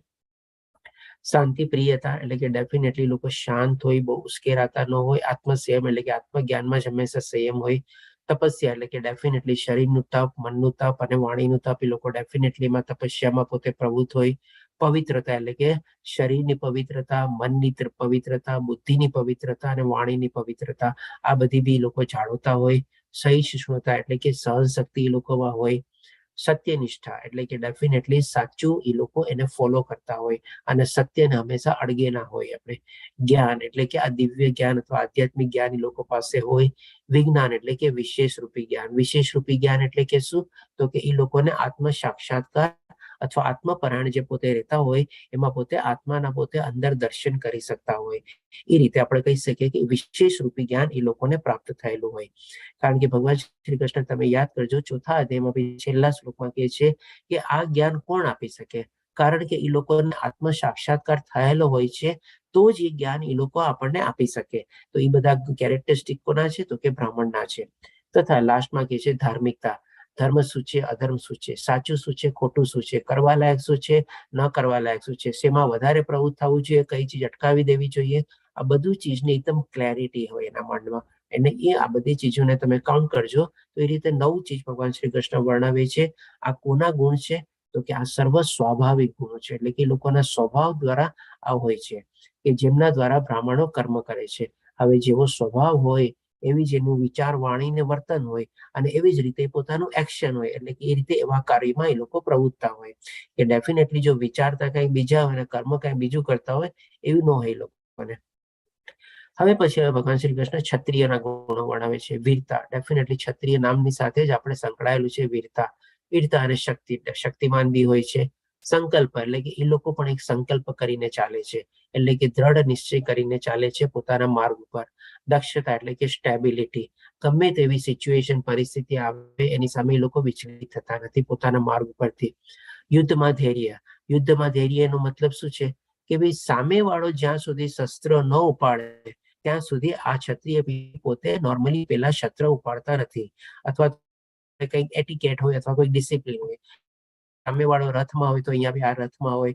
શાંતિ પ્રિયતા, એટલે કે ડેફિનેટલી લોકો શાંત હોય, બહુ ઉશ્કેરાતા ન હોય. આત્મસંયમ, એટલે કે આત્મજ્ઞાનમાં જ હંમેશા સંયમ હોય. તપસ્યા, એટલે કે ડેફિનેટલી શરીરનું તપ, મનનું તપ અને વાણીનું તપ, એ લોકો ડેફિનેટલી એમાં તપસ્યામાં પોતે પ્રવૃત્ત હોય. પવિત્રતા, એટલે કે શરીરની પવિત્રતા, મનની પવિત્રતા, બુદ્ધિની પવિત્રતા અને વાણીની પવિત્રતા, આ બધી બી લોકો જાળવતા હોય. સહિષ્ણુતા, એટલે કે સહન શક્તિ એ લોકોમાં હોય. સત્યનિષ્ઠા, એટલે કે ડેફિનેટલી સાચું એ લોકો એને ફોલો કરતા હોય અને સત્યને હંમેશા અડગે ના હોય. આપણે જ્ઞાન, એટલે કે આ દિવ્ય જ્ઞાન અથવા આધ્યાત્મિક જ્ઞાન એ લોકો પાસે હોય. વિજ્ઞાન, એટલે કે વિશેષ રૂપી જ્ઞાન. વિશેષ રૂપી જ્ઞાન એટલે કે શું? તો કે એ લોકોને આત્મ સાક્ષાત્કાર અથવા આત્મપરાયણ જે પોતે રહેતા હોય એમાં પોતે આત્માના પોતે અંદર દર્શન કરી શકતા હોય. એ રીતે આપણે કહી શકીએ કે વિશેષ રૂપી જ્ઞાન એ લોકોને પ્રાપ્ત થયેલું હોય. કારણ કે ભગવાન શ્રી કૃષ્ણ તમે યાદ કરજો, ચોથા અધ્યાયમાં છેલ્લા શ્લોકમાં કહે છે કે આ જ્ઞાન કોણ આપી શકે? કારણ કે એ લોકોને આત્મ સાક્ષાત્કાર થયેલો હોય છે, તો જ એ જ્ઞાન એ લોકો આપણને આપી શકે. તો એ બધા કેરેક્ટરિસ્ટિક કોના છે? તો કે બ્રાહ્મણના છે. તથા લાસ્ટમાં કહે છે ધાર્મિકતા. ધર્મ શું છે, અધર્મ શું છે, સાચું શું છે, ખોટું શું છે, કરવા લાયક શું છે, ન કરવા લાયક શું છે, શેમાં વધારે પ્રવૃત્ત થવું જોઈએ, કઈ ચીજ અટકાવી દેવી જોઈએ, આ બધું ચીજની એકદમ ક્લેરિટી હોય એના મનમાં. અને એ આ બધી ચીજોને તમે કાઉન્ટ કરજો તો એ રીતે 9 ચીજ ભગવાન શ્રી કૃષ્ણ વર્ણવે છે. આ કોના ગુણ છે? તો કે આ સર્વ સ્વાભાવિક ગુણો છે, એટલે કે લોકોના સ્વભાવ દ્વારા આ હોય છે કે જેમના દ્વારા બ્રાહ્મણો કર્મ કરે છે. હવે જેવો સ્વભાવ હોય એવી જ એનું વિચાર, વાણી ને વર્તન હોય અને એવી જ રીતે પોતાનું એક્શન હોય, એટલે કે એ રીતે એવા કાર્યમાં એ લોકો પ્રવૃત્ત હોય. કે ડેફિનેટલી જો વિચારતા કઈ બીજા હોય અને કર્મ કઈ બીજું કરતા હોય એવું ન હોય એ લોકોને. હવે પછી ભગવાન શ્રી કૃષ્ણ ક્ષત્રિયના ગુણો વર્ણવે છે. વીરતા, ડેફિનેટલી ક્ષત્રિય નામની સાથે જ આપણે સંકળાયેલું છે વીરતા. વીરતા અને શક્તિમાન બી હોય છે. સંકલ્પ, એટલે કે એ લોકો પણ એક સંકલ્પ કરીને ચાલે છે, એટલે કે દ્રઢ નિશ્ચય કરીને ચાલે છે પોતાના માર્ગ ઉપર. દક્ષતા, એટલે કે સ્ટેબિલિટી. ગમે તેવી સિચ્યુએશન, પરિસ્થિતિ આવે એની સામે એ લોકો વિચલિત થતા નથી પોતાના માર્ગ ઉપરથી. યુદ્ધમાં ધૈર્ય. યુદ્ધમાં ધૈર્ય એનો મતલબ શું છે? કે ભાઈ સામે વાળો જ્યાં સુધી શસ્ત્ર ન ઉપાડે ત્યાં સુધી આ ક્ષત્રિય પોતે નોર્મલી પેલા શસ્ત્ર ઉપાડતા નથી, અથવા કંઈક એટિકેટ હોય અથવા કોઈ ડિસિપ્લિન હોય. સામે વાળો રથમાં હોય તો અહીંયા બી આ રથમાં હોય,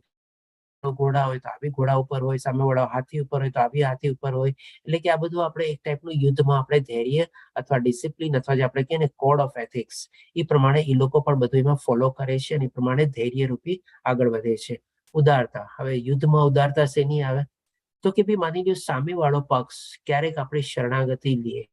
ઘોડા હોય તો આ બી ઘોડા ઉપર હોય, સામે વાળો હાથી ઉપર હોય તો આ બી હાથી ઉપર હોય. એટલે કે આ બધું આપણે એક ટાઈપનું યુદ્ધમાં આપણે ધૈર્ય અથવા ડિસિપ્લિન અથવા જે આપણે કહીએ ને કોડ ઓફ એથિક્સ, એ પ્રમાણે એ લોકો પણ બધું એમાં ફોલો કરે છે અને એ પ્રમાણે ધૈર્ય રૂપી આગળ વધે છે. ઉદારતા. હવે યુદ્ધમાં ઉદારતા શેની આવે? તો કે ભાઈ માની લો સામે વાળો પક્ષ ક્યારેક આપણે શરણાગતિ લઈએ.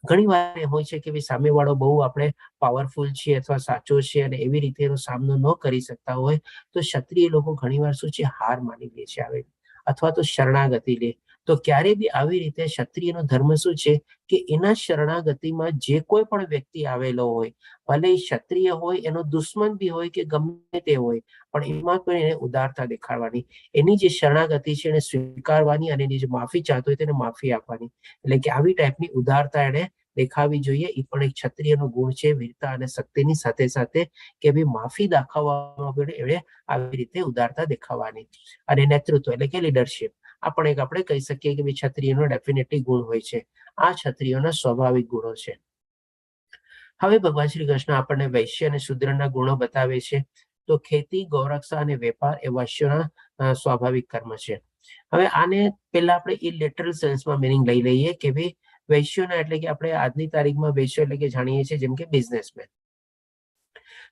ઘણી વાર એમ હોય છે કે ભાઈ સામે વાળો બહુ આપણે પાવરફુલ છે અથવા સાચો છે અને એવી રીતે એનો સામનો ન કરી શકતા હોય તો ક્ષત્રિય લોકો ઘણી વાર શું છે, હાર માની લે છે આવે અથવા તો શરણાગતિ લે. તો ક્યારે બી આવી રીતે ક્ષત્રિયનો ધર્મ શું છે કે એના શરણાગતિમાં જે કોઈ પણ વ્યક્તિ આવેલો હોય, ભલે એ ક્ષત્રિય હોય, એનો દુશ્મન બી હોય કે ગમે તે હોય, પણ એમાં પણ એને ઉદારતા દેખાડવાની, એની જે શરણાગતિ છે એને સ્વીકારવાની અને એની જે માફી ચાહતો હોય તેને માફી આપવાની. એટલે કે આવી ટાઈપની ઉદારતા એને દેખાવી જોઈએ. એ પણ એક ક્ષત્રિયનો ગુણ છે, વીરતા અને શક્તિની સાથે સાથે કે ભાઈ માફી દાખવવામાં પણ એણે આવી રીતે ઉદારતા દેખાવાની. અને નેતૃત્વ, એટલે કે લીડરશિપ, આ પણ એક આપણે કહી શકીએ કે ભાઈ ક્ષત્રિયનો ડેફિનેટલી ગુણ હોય છે. આ ક્ષત્રિયોના સ્વાભાવિક ગુણો છે. હવે ભગવાન શ્રી કૃષ્ણ આપણને વૈશ્ય અને શૂદ્રના ગુણો બતાવે છે. તો ખેતી, ગૌરક્ષા અને વેપાર એ વૈશ્યોના સ્વાભાવિક કર્મ છે. હવે આને પહેલા આપણે એ લિટરલ સેન્સમાં મિનિંગ લઈ લઈએ કે ભાઈ વૈશ્યોના એટલે કે આપણે આજની તારીખમાં વૈશ્ય એટલે કે જાણીએ છીએ જેમ કે બિઝનેસમેન.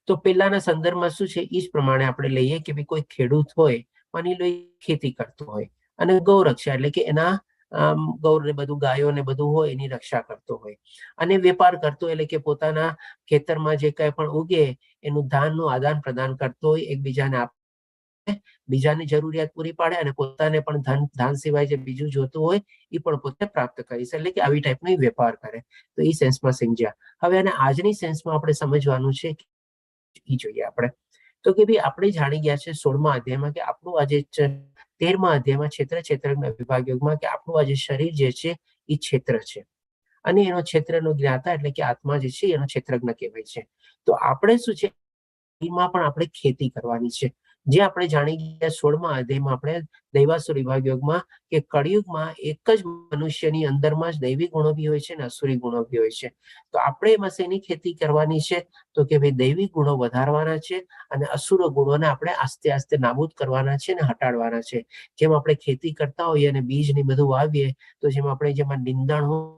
તો પહેલાના સંદર્ભમાં શું છે એ જ પ્રમાણે આપણે લઈએ કે ભાઈ કોઈ ખેડૂત હોય, માની લો ખેતી કરતો હોય, અને ગૌરક્ષા એટલે કે એના ગૌર ને બધું ગાયો ને બધું હોય એની રક્ષા કરતો હોય, અને વેપાર કરતો એટલે કે પોતાના ખેતરમાં જે કઈ પણ ઉગે એનું ધાનનું આદાન પ્રદાન કરતો હોય, એકબીજાને આપે, બીજાની જરૂરિયાત પૂરી પાડે અને પોતાને પણ ધાન સિવાય જે બીજું જોતું હોય એ પણ પોતે પ્રાપ્ત કરી શકે, એટલે કે આવી ટાઈપનો વેપાર કરે. તો એ સેન્સમાં સમજ્યા. હવે આને આજની સેન્સમાં આપણે સમજવાનું છે એ જોઈએ આપણે. તો કે ભાઈ આપણે જાણી ગયા છે 16મા અધ્યાયમાં કે આપણું આજે 13મા અધ્યાયમાં ક્ષેત્રના વિભાગયોગમાં કે આપણું આજે શરીર જે છે એ ક્ષેત્ર છે, અને એનો ક્ષેત્રનો જ્ઞાતા એટલે કે આત્મા જે છે એનો ક્ષેત્રજ્ઞ કહેવાય છે. તો આપણે શું છે એમાં પણ આપણે ખેતી કરવાની છે, જે આપણે જાણી ગયા 16મા અધ્યાયમાં આપણે દૈવાસુર વિભાગ યોગમાં કે કળિયુગમાં એક જ મનુષ્યની અંદરમાં જ દૈવી ગુણો બી હોય છે અને અસુરી ગુણો બી હોય છે. તો આપણે એમાં શેની ખેતી કરવાની છે? તો કે ભાઈ દૈવી ગુણો વધારવાના છે અને અસુર ગુણોને આપણે આસ્તે આસ્તે નાબૂદ કરવાના છે અને હટાડવાના છે. જેમ આપણે ખેતી કરતા હોઈએ અને બીજ ને બધું વાવીએ તો જેમાં નિંદણ હોય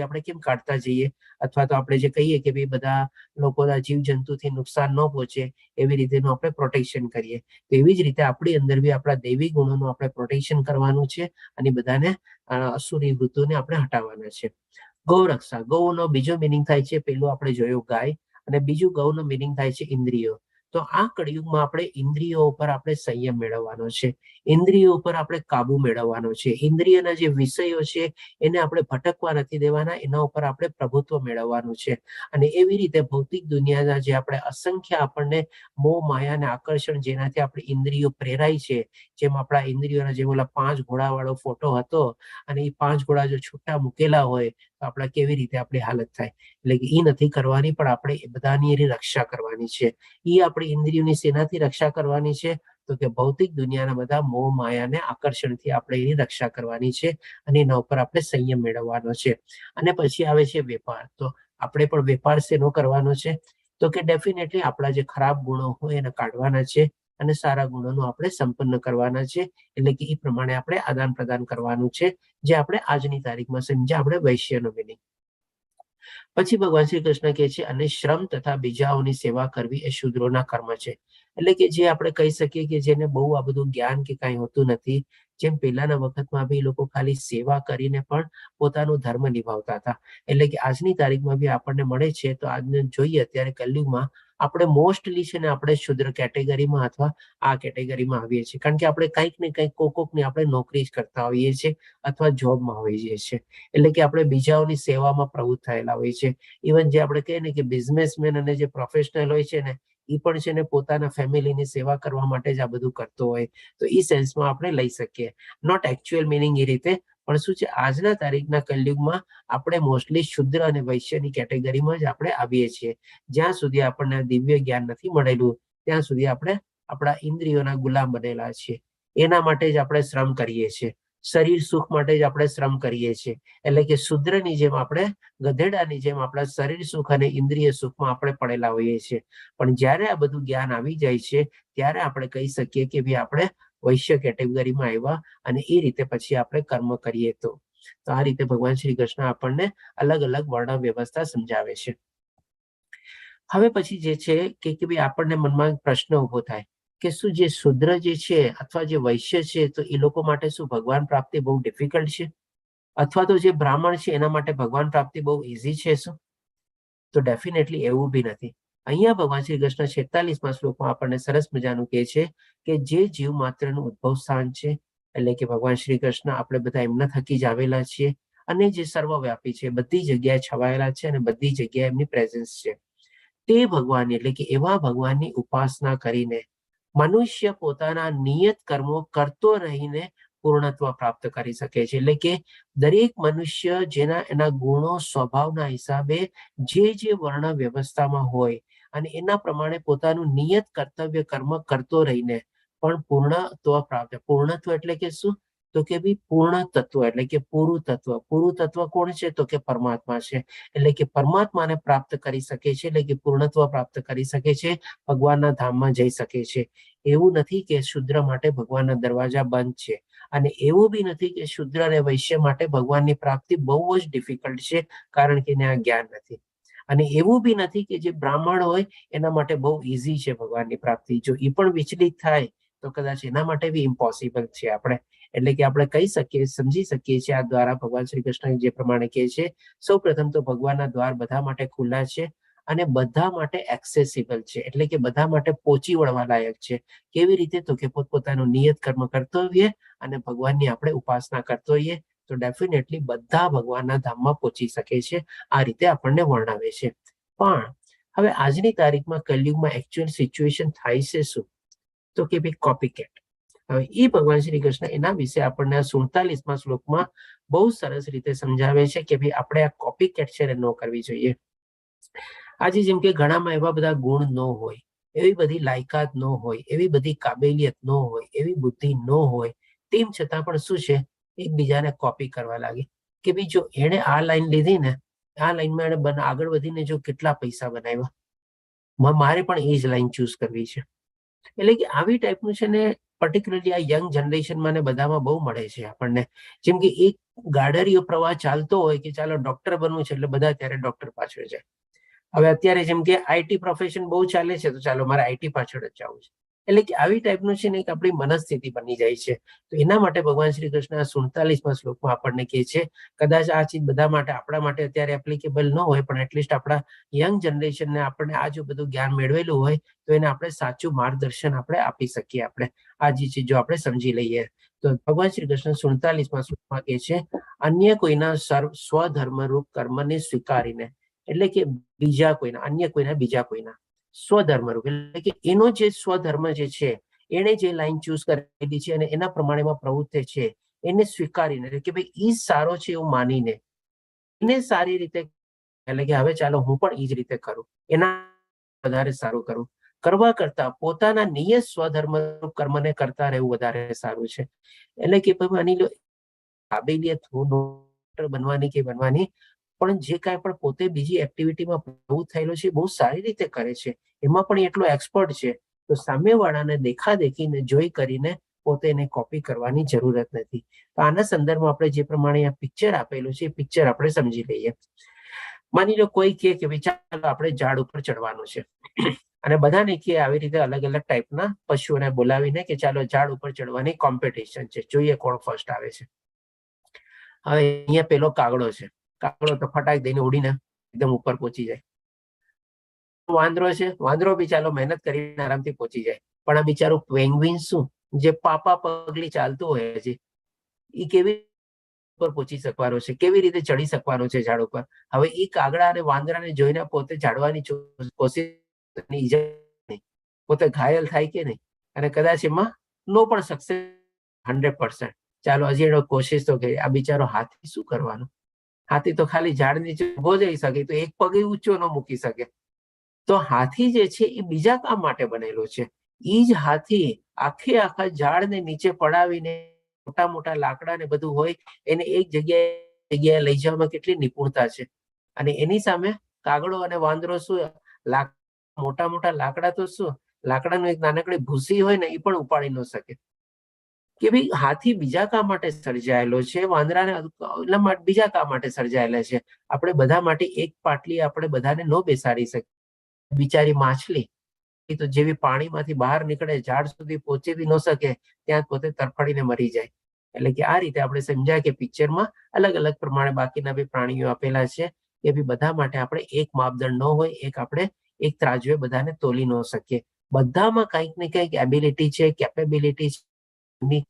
આપણે કેમ કાઢતા જઈએ, અથવા તો આપણે જે કહીએ કે ભાઈ બધા લોકોના જીવજંતુથી નુકસાન ન પહોંચે એવી રીતેનું આપણે પ્રોટેક્શન કરીએ. તો એવી જ રીતે આપણી અંદર બી આપણા દૈવી ગુણોનું આપણે પ્રોટેક્શન કરવાનું છે અને બધાને અસુરી વૃત્તિઓને આપણે હટાવવાના છે. ગૌરક્ષા, ગૌનો બીજો મિનિંગ થાય છે, પેલું આપણે જોયું ગાય, અને બીજું ગૌનો મિનિંગ થાય છે ઇન્દ્રિયો. તો આ કળિયુગમાં આપણે ઇન્દ્રિયો ઉપર આપણે સંયમ મેળવવાનો છે, ઇન્દ્રિયો ઉપર આપણે કાબુ મેળવવાનો છે. ઇન્દ્રિયના જે વિષયો છે એને આપણે ભટકવા નથી દેવાના, એના ઉપર આપણે પ્રભુત્વ મેળવવાનું છે. અને એવી રીતે ભૌતિક દુનિયાના જે આપણે અસંખ્ય આપણને મોહ માયા અને આકર્ષણ જેનાથી આપણી ઇન્દ્રિયો પ્રેરાય છે, જેમ આપણા ઇન્દ્રિયોના જે ઓલા 5 ઘોડાવાળો ફોટો હતો, અને એ 5 ઘોડા જો છૂટા મૂકેલા હોય તો આપણા કેવી રીતે આપણી હાલત થાય. એટલે કે એ નથી કરવાની, પણ આપણે એ બધાની એની રક્ષા કરવાની છે. એ આપણી ઇન્દ્રિયોની સેનાથી રક્ષા કરવાની છે, તો કે ભૌતિક દુનિયાના બધા મોહ માયાને આકર્ષણથી આપણે એની રક્ષા કરવાની છે અને એના ઉપર આપણે સંયમ મેળવવાનો છે. અને પછી આવે છે વેપાર. તો આપણે પણ વેપાર શેનો કરવાનો છે? તો કે ડેફિનેટલી આપણા જે ખરાબ ગુણો હોય એને કાઢવાના છે અને સારા ગુણોનું આપણે સંપન્ન કરવાના છે. એટલે કે એ પ્રમાણે આપણે આદાન પ્રદાન કરવાનું છે, જે આપણે આજની તારીખમાં સમજ્યા આપણે વૈશ્યનો મિનિંગ. પછી ભગવાન શ્રી કૃષ્ણ કહે છે અને શ્રમ તથા બીજાઓની સેવા કરવી એ શૂદ્રોના કર્મ છે. એટલે કે જે આપણે કહી શકીએ કે જેને બહુ આ બધું જ્ઞાન કે કાંઈ હોતું નથી, જેમ પહેલાના વખતમાં બી લોકો ખાલી સેવા કરીને પણ પોતાનો ધર્મ નિભાવતા હતા. એટલે કે આજની તારીખમાં બી આપણને મળે છે. તો આજને જોઈએ અત્યારે કલયુગમાં આપણે મોસ્ટલી છે ને આપણે શુદ્ર કેટેગરીમાં અથવા આ કેટેગરીમાં આવીએ છીએ, કારણ કે આપણે કંઈક ને કંઈક કોકની આપણે નોકરી જ કરતા હોઈએ છીએ અથવા જોબમાં હોઈએ છીએ. એટલે કે આપણે બીજાઓની સેવામાં પ્રવૃત્ત થયેલા હોય છે. ઇવન જે આપણે કહીએ ને કે બિઝનેસમેન અને જે પ્રોફેશનલ હોય છે ને એ પણ છે ને પોતાના ફેમિલીની સેવા કરવા માટે જ આ બધું કરતો હોય. તો એ સેન્સમાં આપણે લઈ શકીએ. નોટ એકચ્યુઅલ મિનિંગ એ રીતે, પણ શું છે આજના તારીખના કલયુગમાં આપણે મોસ્ટલી શુદ્ર અને વૈશ્યની કેટેગરીમાં જ આપણે આવીએ છીએ. જ્યાં સુધી આપણને દિવ્ય જ્ઞાન નથી મળેલું ત્યાં સુધી આપણે આપણા ઇન્દ્રિયોના ગુલામ બનેલા છીએ. એના માટે જ આપણે શ્રમ કરીએ છીએ, શરીર સુખ માટે જ આપણે શ્રમ કરીએ છીએ. એટલે કે શુદ્રની જેમ આપણે ગધેડાની જેમ આપણા શરીર સુખ અને ઇન્દ્રિય સુખમાં આપણે પડેલા હોઈએ છીએ. પણ જ્યારે આ બધું જ્ઞાન આવી જાય છે ત્યારે આપણે કહી શકીએ કે ભાઈ આપણે વૈશ્ય કેટેગરીમાં આવ્યા, અને એ રીતે પછી આપણે કર્મ કરીએ. તો આ રીતે ભગવાન શ્રી કૃષ્ણ આપણને અલગ અલગ વર્ણ વ્યવસ્થા સમજાવે છે. હવે પછી જે છે કે ભાઈ આપણને મનમાં પ્રશ્ન ઉભો થાય કે શું જે શુદ્ર જે છે અથવા જે વૈશ્ય છે તો એ લોકો માટે શું ભગવાન પ્રાપ્તિ બહુ ડિફિકલ્ટ છે, અથવા તો જે બ્રાહ્મણ છે એના માટે ભગવાન પ્રાપ્તિ બહુ ઇઝી છે શું? તો ડેફિનેટલી એવું બી નથી. અહીંયા ભગવાન શ્રી કૃષ્ણ 46મા શ્લોકમાં આપણને સરસ મજાનું કહે છે કે જે જીવ માત્રનું ઉદ્ભવ સ્થાન છે, એટલે કે ભગવાન શ્રી કૃષ્ણ આપણે બધા એમના થકી જ આવેલા છીએ, અને જે સર્વવ્યાપી છે, બધી જગ્યાએ છવાયેલા છે અને બધી જગ્યાએ એમની પ્રેઝન્સ છે. તે ભગવાન એટલે કે એવા ભગવાનની ઉપાસના કરીને મનુષ્ય પોતાના નિયત કર્મો કરતો રહીને પૂર્ણત્વ પ્રાપ્ત કરી શકે છે. એટલે કે દરેક મનુષ્ય જેના એના ગુણો સ્વભાવના હિસાબે જે વર્ણ વ્યવસ્થામાં હોય અને એના પ્રમાણે પોતાનું નિયત કર્તવ્ય કર્મ કરતો રહીને પણ પૂર્ણત્વ પ્રાપ્ત. પૂર્ણત્વ એટલે કે શું? તો કે ભાઈ પૂર્ણ તત્વ એટલે કે પૂરું તત્વ કોણ છે તો કે પરમાત્મા છે. એટલે કે પરમાત્માને પ્રાપ્ત કરી શકે છે, એટલે કે પૂર્ણત્વ પ્રાપ્ત કરી શકે છે, ભગવાનના ધામમાં જઈ શકે છે. એવું નથી કે શુદ્ર માટે ભગવાનના દરવાજા બંધ છે, અને એવું બી નથી કે શુદ્ર અને વૈશ્ય માટે ભગવાનની પ્રાપ્તિ બહુ જ ડિફિકલ્ટ છે, કારણ કે એને આ જ્ઞાન નથી. અને એવું બી નથી કે જે બ્રાહ્મણ હોય એના માટે બહુ ઈઝી છે ભગવાનની પ્રાપ્તિ. જો એ પણ વિચલિત થાય તો કદાચ એના માટે બી ઇમ્પોસિબલ છે. આપણે એટલે કે આપણે કહી શકીએ, સમજી શકીએ છીએ આ દ્વારા ભગવાન શ્રી કૃષ્ણ જે પ્રમાણે કહે છે, સૌ પ્રથમ તો ભગવાનના દ્વાર બધા માટે ખુલ્લા છે અને બધા માટે એક્સેસિબલ છે, એટલે કે બધા માટે પહોંચી વળવા લાયક છે. કેવી રીતે તો કે પોતપોતાનું નિયત કર્મ કરતો હોઈએ અને ભગવાનની આપણે ઉપાસના કરતો હોઈએ તો ડેફિનેટલી બધા ભગવાનના ધામમાં પહોંચી શકે છે. આ રીતે આપણને વર્ણવે છે. પણ હવે આજની તારીખમાં કલયુગમાં એકચ્યુઅલ સિચ્યુએશન થાય છે શું તો કે ભાઈ કોપીકેટ. હવે એ ભગવાન શ્રી કૃષ્ણ એના વિશે આપણને 47મા શ્લોકમાં બહુ સરસ રીતે સમજાવે છે કે ભાઈ આપણે આ કોપીકેટ છે ન કરવી જોઈએ. આજે જેમ કે ઘણામાં એવા બધા ગુણ ન હોય, એવી બધી લાયકાત ન હોય, એવી બધી કાબેલિયત ન હોય, એવી બુદ્ધિ ન હોય, તેમ છતાં પણ શું છે એકબીજાને કોપી કરવા લાગે કે ભાઈ જો એને આ લાઈન લીધી ને, આ લાઈનમાં એને આગળ વધીને જો કેટલા પૈસા બનાવ્યા, મારે પણ એ જ લાઈન ચૂઝ કરવી છે. એટલે કે આવી ટાઈપનું છે ને પર્ટિક્યુલરલી આ યંગ જનરેશનમાં ને બધામાં બહુ મળે છે આપણને. જેમ કે એક ગાડરીયો પ્રવાહ ચાલતો હોય કે ચાલો ડોક્ટર બનવું છે એટલે બધા ત્યારે ડોક્ટર પાછળ જાય. હવે અત્યારે જેમ કે આઈટી પ્રોફેશન બહુ ચાલે છે તો ચાલો મારે આઈટી પાછળ જ જવું છે. એટલે કે આવી ટાઈપનું છે ને એક આપણી મનસ્થિતિ બની જાય છે. તો એના માટે ભગવાન શ્રી કૃષ્ણ 47મા શ્લોકમાં આપણને કહે છે કદાચ આ ચીજ બધા માટે આપણા માટે અત્યારે એપ્લિકેબલ ન હોય, પણ એટલીસ્ટ આપણા યંગ જનરેશનને આપણને આ જો બધું જ્ઞાન મેળવેલું હોય તો એને આપણે સાચું માર્ગદર્શન આપણે આપી શકીએ. આપણે આ જે ચીજો આપણે સમજી લઈએ તો ભગવાન શ્રી કૃષ્ણ 47મા શ્લોકમાં કહે છે અન્ય કોઈના સ્વધર્મ રૂપ કર્મને સ્વીકારીને, એટલે કે બીજા કોઈના, અન્ય કોઈના, બીજા કોઈના સ્વધર્મ રૂપ એટલે કે એનો જે સ્વધર્મ જે છે, એને જે લાઈન ચૂઝ કરેલી છે અને એના પ્રમાણેમાં પ્રવૃત્તિ છે એને સ્વીકારીને કે ભાઈ ઈ સારો છે એવું માનીને એને સારી રીતે, એટલે કે હવે ચાલો હું પણ એ જ રીતે કરું, એના વધારે સારું કરું કરવા કરતા પોતાના નિયત સ્વધર્મ કર્મને કરતા રહેવું વધારે સારું છે. એટલે કે માની લો કાબેલિયત બનવાની કે બનવાની, પણ જે કાંઈ પણ પોતે બીજી એક્ટિવિટીમાં પ્રવૃત્ત થયેલો છે બહુ સારી રીતે કરે છે, એમાં પણ એટલો એક્સપર્ટ છે, તો સામેવાળાને દેખાદેખીને જોઈ કરીને પોતે એને કોપી કરવાની જરૂરત નથી. તો આના સંદર્ભમાં આપણે જે પ્રમાણે આ પિક્ચર આપેલું છે એ પિક્ચર આપણે સમજી લઈએ. માની લો કોઈ કહે કે ભાઈ ચાલો આપણે ઝાડ ઉપર ચડવાનું છે અને બધાને કહે આવી રીતે અલગ અલગ ટાઈપના પશુઓને બોલાવીને કે ચાલો ઝાડ ઉપર ચડવાની કોમ્પિટિશન છે, જોઈએ કોણ ફર્સ્ટ આવે છે. હવે અહીંયા પેલો કાગડો છે, કાગડો તો ફટાક દઈને ઉડીને એકદમ ઉપર પહોંચી જાય. વાંદરો છે, વાંદરો બી ચાલો મહેનત કરીને આરામથી પહોંચી જાય, પણ આ બિચારું પેંગ્વિન શું જે પાપા પગલી ચાલતું હોય છે એ કેવી ઉપર પહોંચી શકવાનો છે, કેવી રીતે ચડી શકવાનો છે ઝાડ ઉપર. હવે એ કાગડા અને વાંદરાને જોઈને પોતે ચડવાની કોશિશ, પોતે ઘાયલ થાય કે નહીં, અને કદાચ એમાં નો પણ સક્સેસ 100%. ચાલો હજી એનો કોશિશ તો કરી. આ બિચારો હાથી શું કરવાનો, હાથી તો ખાલી ઝાડ નીચે ઉભો જઈ શકે, તો એક પગ ઊંચો ન મૂકી શકે. તો હાથી જે છે એ બીજા કામ માટે બનેલો છે. એ જ હાથી આખા ઝાડને નીચે પડાવીને મોટા મોટા લાકડા ને બધું હોય એને એક જગ્યાએ લઈ જવામાં કેટલી નિપુણતા છે. અને એની સામે કાગડો અને વાંદરો શું, મોટા મોટા લાકડા તો શું, લાકડાનું એક નાનકડી ભૂસી હોય ને એ પણ ઉપાડી ન શકે. કે ભાઈ હાથી બીજા કામ માટે સર્જાયેલો છે, વાંદરાને બીજા કામ માટે સર્જાયેલા છે. આપણે બધા માટે એક પાટલી આપણે બધાને ન બેસાડી શકીએ. બિચારી માછલી તો જેવી પાણીમાંથી બહાર નીકળે, ઝાડ સુધી પહોંચી બી ન શકે, ત્યાં પોતે તરફડીને મરી જાય. એટલે કે આ રીતે આપણે સમજાય કે પિક્ચરમાં અલગ અલગ પ્રમાણે બાકીના બી પ્રાણીઓ આપેલા છે કે બી બધા માટે આપણે એક માપદંડ ન હોય, એક આપણે એક ત્રાજવે બધાને તોલી ન શકીએ. બધામાં કંઈક ને કંઈક એબિલિટી છે, કેપેબિલિટી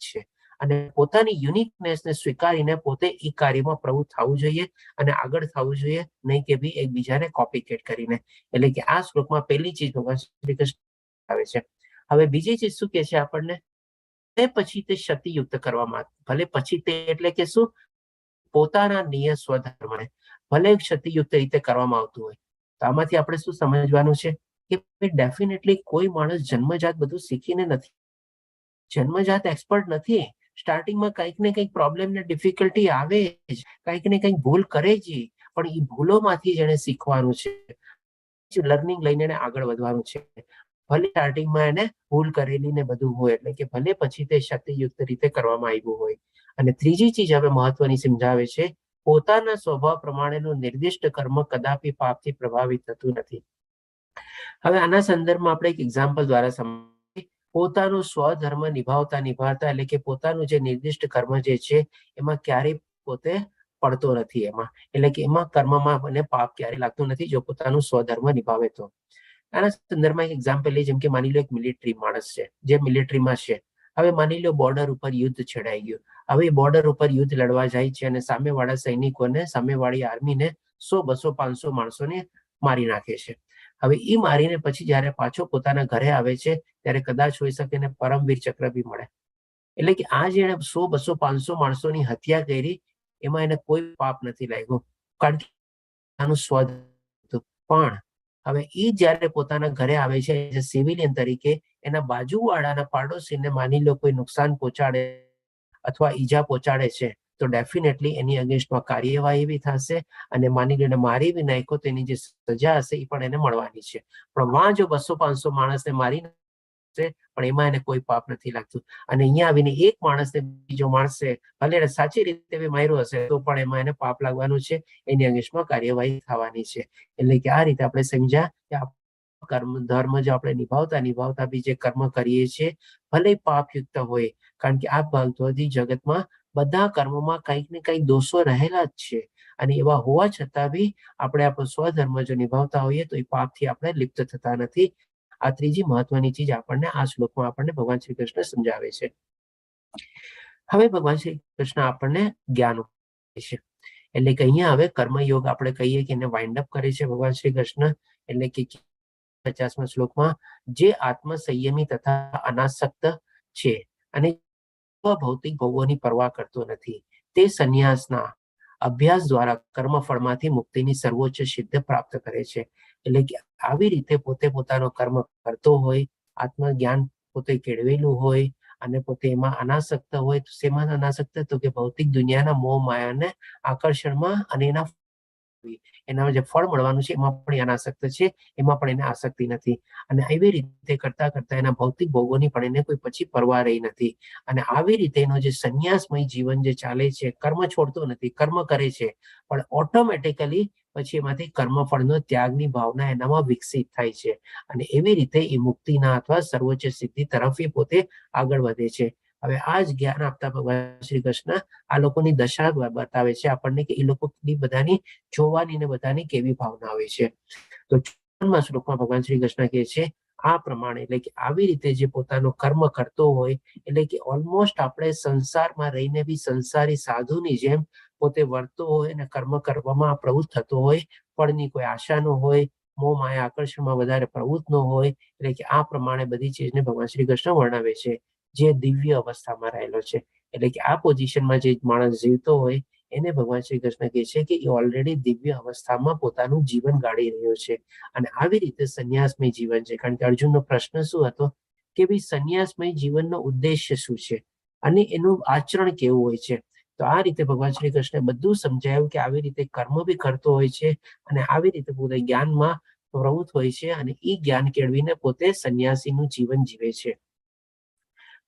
છે, અને પોતાની યુનિકનેસને સ્વીકારીને પોતે એ કાર્યમાં પ્રવૃત્ત થવું જોઈએ અને આગળ થવું જોઈએ, નહીં કે ભાઈ એકબીજાને કોપીકેટ કરીને. એટલે કે આ શ્લોકમાં પહેલી ચીજ ભગવાન શ્રી કૃષ્ણ આવે છે. હવે બીજી ચીજ શું કે છે આપણને, પછી તે શક્તિયુક્ત કરવામાં, ભલે પછી તે એટલે કે શું, પોતાના નિયત સ્વધર્મને ભલે શક્તિયુક્ત રીતે કરવામાં આવતું હોય. તો આમાંથી આપણે શું સમજવાનું છે કે ડેફિનેટલી કોઈ માણસ જન્મજાત બધું શીખીને નથી, જન્મજાત એક્સપર્ટ નથી. સ્ટાર્ટિંગમાં કંઈક ને કંઈક પ્રોબ્લેમ ને ડિફિકલ્ટી આવે જ, કંઈક ને કંઈક ભૂલ કરે જ, પણ એ ભૂલોમાંથી જ એને શીખવાનું છે, લર્નિંગ લઈને એને આગળ વધવાનું છે. ભલે સ્ટાર્ટિંગમાં એને ભૂલ કરેલી ને બધું હોય, એટલે કે ભલે પછી તે શક્તિયુક્ત રીતે કરવામાં આવ્યું હોય. અને ત્રીજી ચીજ હવે મહત્વની સમજાવે છે, પોતાના સ્વભાવ પ્રમાણેનું નિર્દિષ્ટ કર્મ કદાપી પાપથી પ્રભાવિત થતું નથી. હવે આના સંદર્ભમાં આપણે એક એક્ઝામ્પલ દ્વારા સમજીએ. પોતાનું સ્વધર્મ નિભાવતા એટલે કે પોતાનું જે નિર્દિષ્ટ કર્મ જે છે એમાં ક્યારેય પોતે પડતો નથી. એમાં એટલે કે એમાં કર્મમાં મને પાપ ક્યારેય લાગતું નથી જો પોતાનું સ્વધર્મ નિભાવે તો. આના સંદર્ભમાં એક એક્ઝામ્પલ લઈએ, જેમ કે માની લો એક મિલિટરી માણસ છે જે મિલિટરીમાં છે. હવે માની લો બોર્ડર ઉપર યુદ્ધ છેડાઈ ગયું. હવે બોર્ડર ઉપર યુદ્ધ લડવા જાય છે અને સામેવાળા સૈનિકોને, સામેવાળી આર્મીને 100, 200, 500 માણસોને મારી નાખે છે. હવે એ મારીને પછી જયારે પાછો પોતાના ઘરે આવે છે ત્યારે કદાચ હોઈ શકે એને પરમવીર ચક્ર બી મળે. એટલે કે આ જેને 100, 200, 500 માણસોની હત્યા કરી એમાં એને કોઈ પાપ નથી લાગ્યું, કારણ કે આનું સ્વદ હતું. પણ હવે એ જયારે પોતાના ઘરે આવે છે સિવિલિયન તરીકે, એના બાજુવાળાના પાડોશીને માની લો કોઈ નુકસાન પહોંચાડે અથવા ઈજા પહોંચાડે છે તો ડેફિનેટલી એની અગેન્સ્ટમાં કાર્યવાહી બી થશે અને માની લો એને મારી બી નાખ્યો તો એની જે સજા હશે એ પણ એને મળવાની છે. પણ વાં જો 200-500 માણસને મારી પણ એમાં એને કોઈ પાપ નથી લાગતું. અને અહીંયા આવીને એક માણસને બીજો માણસે ભલે એને સાચી રીતે માર્યો હશે તો પણ એમાં એને પાપ લાગવાનું છે, એની અગેન્સ્ટમાં કાર્યવાહી થવાની છે. એટલે કે આ રીતે આપણે સમજ્યા કે કર્મ ધર્મ જો આપણે નિભાવતા બી જે કર્મ કરીએ છીએ ભલે પાપયુક્ત હોય, કારણ કે આ ભૌતિક જગતમાં બધા કર્મોમાં કંઈક ને કંઈક દોષો રહેલા જ છે. અને એવા હોવા છતાં બી આપણે આપણો સ્વધર્મ જો નિભાવતા હોઈએ તો એ પાપથી આપણે લિપ્ત થતા નથી. આ ત્રીજી મહત્વની ચીજ આપણને આ શ્લોકમાં આપણને ભગવાન શ્રી કૃષ્ણ સમજાવે છે. હવે ભગવાન શ્રી કૃષ્ણ આપણને જ્ઞાન આપે છે. એટલે કે અહીંયા હવે કર્મયોગ આપણે કહીએ કે એને વાઇન્ડ અપ કરે છે ભગવાન શ્રી કૃષ્ણ. એટલે કે 50મા શ્લોકમાં જે આત્મ સંયમી તથા અનાસક્ત છે અને ભૌતિક ભોગોની પરવા કરતો નથી, તે સંન્યાસના અભ્યાસ દ્વારા કર્મફળમાંથી મુક્તિની સર્વોચ્ચ સિદ્ધ પ્રાપ્ત કરે છે. એટલે કે આવી રીતે પોતે પોતાનો કર્મ કરતો હોય, આત્મજ્ઞાન પોતે કેળવેલું હોય અને પોતે એમાં અનાસક્ત હોય. શેમાં અનાસક્ત? તો કે ભૌતિક દુનિયાના મોહ માયાને આકર્ષણમાં અને એના જે ફળ મળવાનું છે એમાં પણ અનાસક્ત છે, એમાં પણ એને આસક્તિ નથી. અને એવી રીતે કરતા કરતા એના ભૌતિક ભોગોની પણ એને કોઈ પછી પરવા રહી નથી. અને આવી રીતે એનો જે સંન્યાસમય જીવન જે ચાલે છે, કર્મ છોડતો નથી, કર્મ કરે છે, પણ ઓટોમેટિકલી પછી એમાંથી કર્મફળનો ત્યાગની ભાવના એનામાં વિકસિત થાય છે. અને એવી રીતે એ મુક્તિના અથવા સર્વોચ્ચ સિદ્ધિ તરફ એ પોતે આગળ વધે છે. હવે આ જ જ્ઞાન આપતા ભગવાન શ્રી કૃષ્ણ આ લોકોની દશા બતાવે છે આપણને કે એ લોકોની બધાની જોવાની ને બધાની કેવી ભાવના હોય છે. તો 54મા શ્લોકમાં ભગવાન શ્રી કૃષ્ણ કહે છે આ પ્રમાણે, એટલે કે આવી રીતે જે પોતાનું કર્મ કરતો હોય, એટલે કે ઓલમોસ્ટ આપણે સંસારમાં રહીને બી સંસારી સાધુની જેમ પોતે વર્તતો હોય અને કર્મ કરવામાં પ્રવૃત્ત થતો હોય, ફળની કોઈ આશા ન હોય, મોહ માયા આકર્ષણમાં વધારે પ્રવૃત્ત ન હોય. એટલે કે આ પ્રમાણે બધી ચીજને ભગવાન શ્રી કૃષ્ણ વર્ણવે છે, જે દિવ્ય અવસ્થામાં રહેલો છે. એટલે કે આ પોઝિશનમાં જે માણસ જીવતો હોય એને ભગવાન શ્રી કૃષ્ણ કહે છે કે એ ઓલરેડી દિવ્ય અવસ્થામાં પોતાનું જીવન ગાળી રહ્યો છે. અને આવી રીતે સંન્યાસમય જીવન છે. કારણ કે અર્જુનનો પ્રશ્ન શું હતો કે ભાઈ સંન્યાસમય જીવનનો ઉદ્દેશ્ય શું છે અને એનું આચરણ કેવું હોય છે. તો આ રીતે ભગવાન શ્રી કૃષ્ણે બધું સમજાયું કે આવી રીતે કર્મ બી કરતો હોય છે અને આવી રીતે પોતે જ્ઞાનમાં પ્રવૃત્ત હોય છે અને એ જ્ઞાન કેળવીને પોતે સંન્યાસીનું જીવન જીવે છે.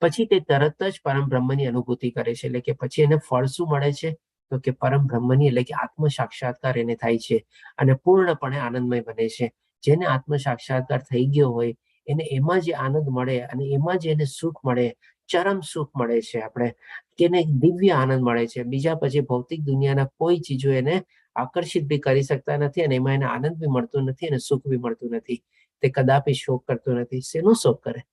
પછી તે તરત જ પરમ બ્રહ્મની અનુભૂતિ કરે છે. એટલે કે પછી એને ફળ શું મળે છે? તો કે પરમ બ્રહ્મની, એટલે કે આત્મ સાક્ષાત્કાર એને થાય છે અને પૂર્ણપણે આનંદમય બને છે. જેને આત્મ સાક્ષાત્કાર થઈ ગયો હોય એને એમાં જે આનંદ મળે અને એમાં જે એને સુખ મળે, ચરમ સુખ મળે છે, આપણે કે એને દિવ્ય આનંદ મળે છે. બીજા પછી ભૌતિક દુનિયાના કોઈ ચીજો એને આકર્ષિત બી કરી શકતા નથી અને એમાં એને આનંદ બી મળતો નથી અને સુખ બી મળતું નથી. તે કદાપી શોક કરતો નથી. શેનો શોક કરે?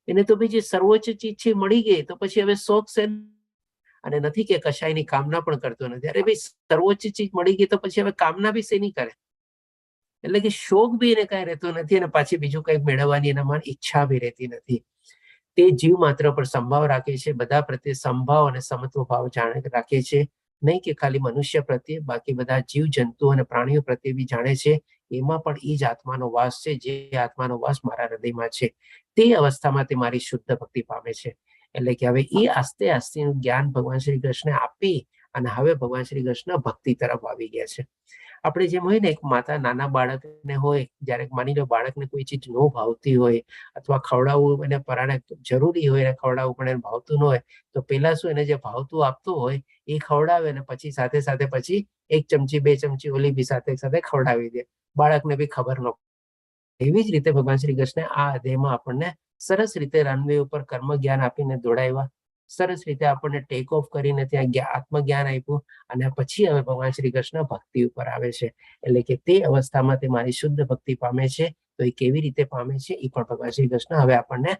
એને તો બીજી સર્વોચ્ચ ચીજ છે મળી ગઈ તો પછી હવે શોખ છે. અને નથી કે કશાયની કામના પણ કરતો નથી. અરે ભાઈ સર્વોચ્ચ ચીજ મળી ગઈ તો પછી હવે કામના બી શેની કરે? એટલે કે શોક બી એને કઈ રહેતો નથી અને પાછી બીજું કઈક મેળવવાની એનામાં ઈચ્છા બી રહેતી નથી. તે જીવ માત્ર પર સંભાવ રાખે છે, બધા પ્રત્યે સંભાવ અને સમત્વ ભાવ રાખે છે. નહીં કે ખાલી મનુષ્ય પ્રત્યે, બાકી બધા જીવ જંતુ અને પ્રાણીઓ પ્રત્યે બી જાણે છે એમાં પણ એ જ આત્માનો વાસ છે, જે આત્માનો વાસ મારા હૃદયમાં છે. તે અવસ્થામાં તે મારી શુદ્ધ ભક્તિ પામે છે. એટલે કે હવે એ આસ્તે આસ્તે જ્ઞાન ભગવાન શ્રી કૃષ્ણ આપી અને હવે ભગવાન શ્રી કૃષ્ણ ભક્તિ તરફ આવી ગયા છે. આપણે જેમ હોય ને, એક માતા નાના બાળકને હોય, જ્યારે માની લો બાળકને કોઈ ચીજ ન ભાવતી હોય અથવા ખવડાવવું એને પરાણે જરૂરી હોય અને ખવડાવવું પણ એને ભાવતું ન હોય, તો પેલા શું એને જે ભાવતું આપતું હોય એ ખવડાવે ને પછી સાથે સાથે પછી 1 ચમચી 2 ચમચી ઓલી બી સાથે સાથે ખવડાવી દે, બાળકને બી ખબર ન. એવી જ રીતે ભગવાન શ્રી કૃષ્ણ આ અધ્યાયમાં આપણને સરસ રીતે રનવે ઉપર કર્મ જ્ઞાન આપીને દોડાવ્યા, સરસ રીતે આપણને ટેક ઓફ કરીને ત્યાં આત્મજ્ઞાન આપ્યું અને પછી હવે ભગવાન શ્રી કૃષ્ણ ભક્તિ ઉપર આવે છે. એટલે કે તે અવસ્થામાં તે મારી શુદ્ધ ભક્તિ પામે છે. તો એ કેવી રીતે પામે છે એ પણ ભગવાન શ્રી કૃષ્ણ હવે આપણને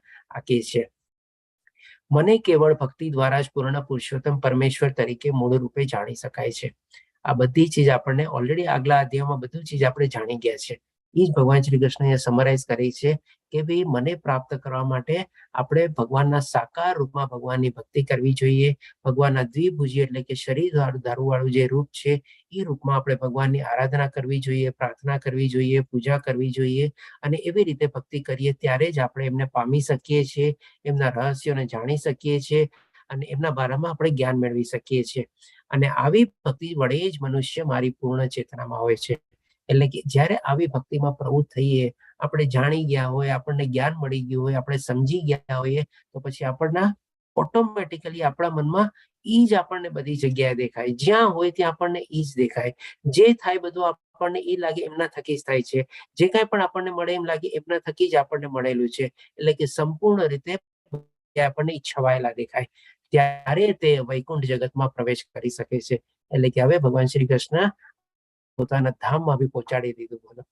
કહે છે. મને કેવળ ભક્તિ દ્વારા જ પૂર્ણ પુરુષોત્તમ પરમેશ્વર તરીકે મૂળ રૂપે જાણી શકાય છે. આ બધી ચીજ આપણને ઓલરેડી આગલા અધ્યાયમાં બધું ચીજ આપણે જાણી ગયા છે. એ જ ભગવાન શ્રી કૃષ્ણ અહીંયા સમરાઇઝ કરી છે કે ભાઈ મને પ્રાપ્ત કરવા માટે આપણે ભગવાનના સાકાર રૂપમાં ભગવાનની ભક્તિ કરવી જોઈએ. ભગવાનના દ્વિભુજી એટલે કે શરીર ધારુવાળું જે રૂપ છે એ રૂપમાં આપણે ભગવાનની આરાધના કરવી જોઈએ, પ્રાર્થના કરવી જોઈએ, પૂજા કરવી જોઈએ. અને એવી રીતે ભક્તિ કરીએ ત્યારે જ આપણે એમને પામી શકીએ છીએ, એમના રહસ્યોને જાણી શકીએ છીએ અને એમના બારામાં આપણે જ્ઞાન મેળવી શકીએ છીએ. અને આવી ભક્તિ વડે જ મનુષ્ય મારી પૂર્ણ ચેતનામાં હોય છે. એટલે કે જ્યારે આવી ભક્તિમાં પ્રવૃત્ત થઈએ, આપણે જાણી ગયા હોય, આપણને જ્ઞાન મળી ગયું હોય, આપણે સમજી ગયા હોઈએ, તો પછી આપણના ઓટોમેટિકલી આપણા મનમાં ઈ જ આપણને બધી જગ્યાએ દેખાય. જ્યાં હોય ત્યાં આપણને ઈ જ દેખાય. જે થાય બધું આપણને એ લાગે એમના થકી જ થાય છે. જે કાંઈ પણ આપણને મળે એમ લાગે એમના થકી જ આપણને મળેલું છે. એટલે કે સંપૂર્ણ રીતે આપણને છવાયેલા દેખાય. ત્યારે તે વૈકુંઠ જગતમાં પ્રવેશ કરી શકે છે. એટલે કે હવે ભગવાન શ્રી કૃષ્ણ પોતાના ધામમાં બી પહોંચાડી દીધું. બોલો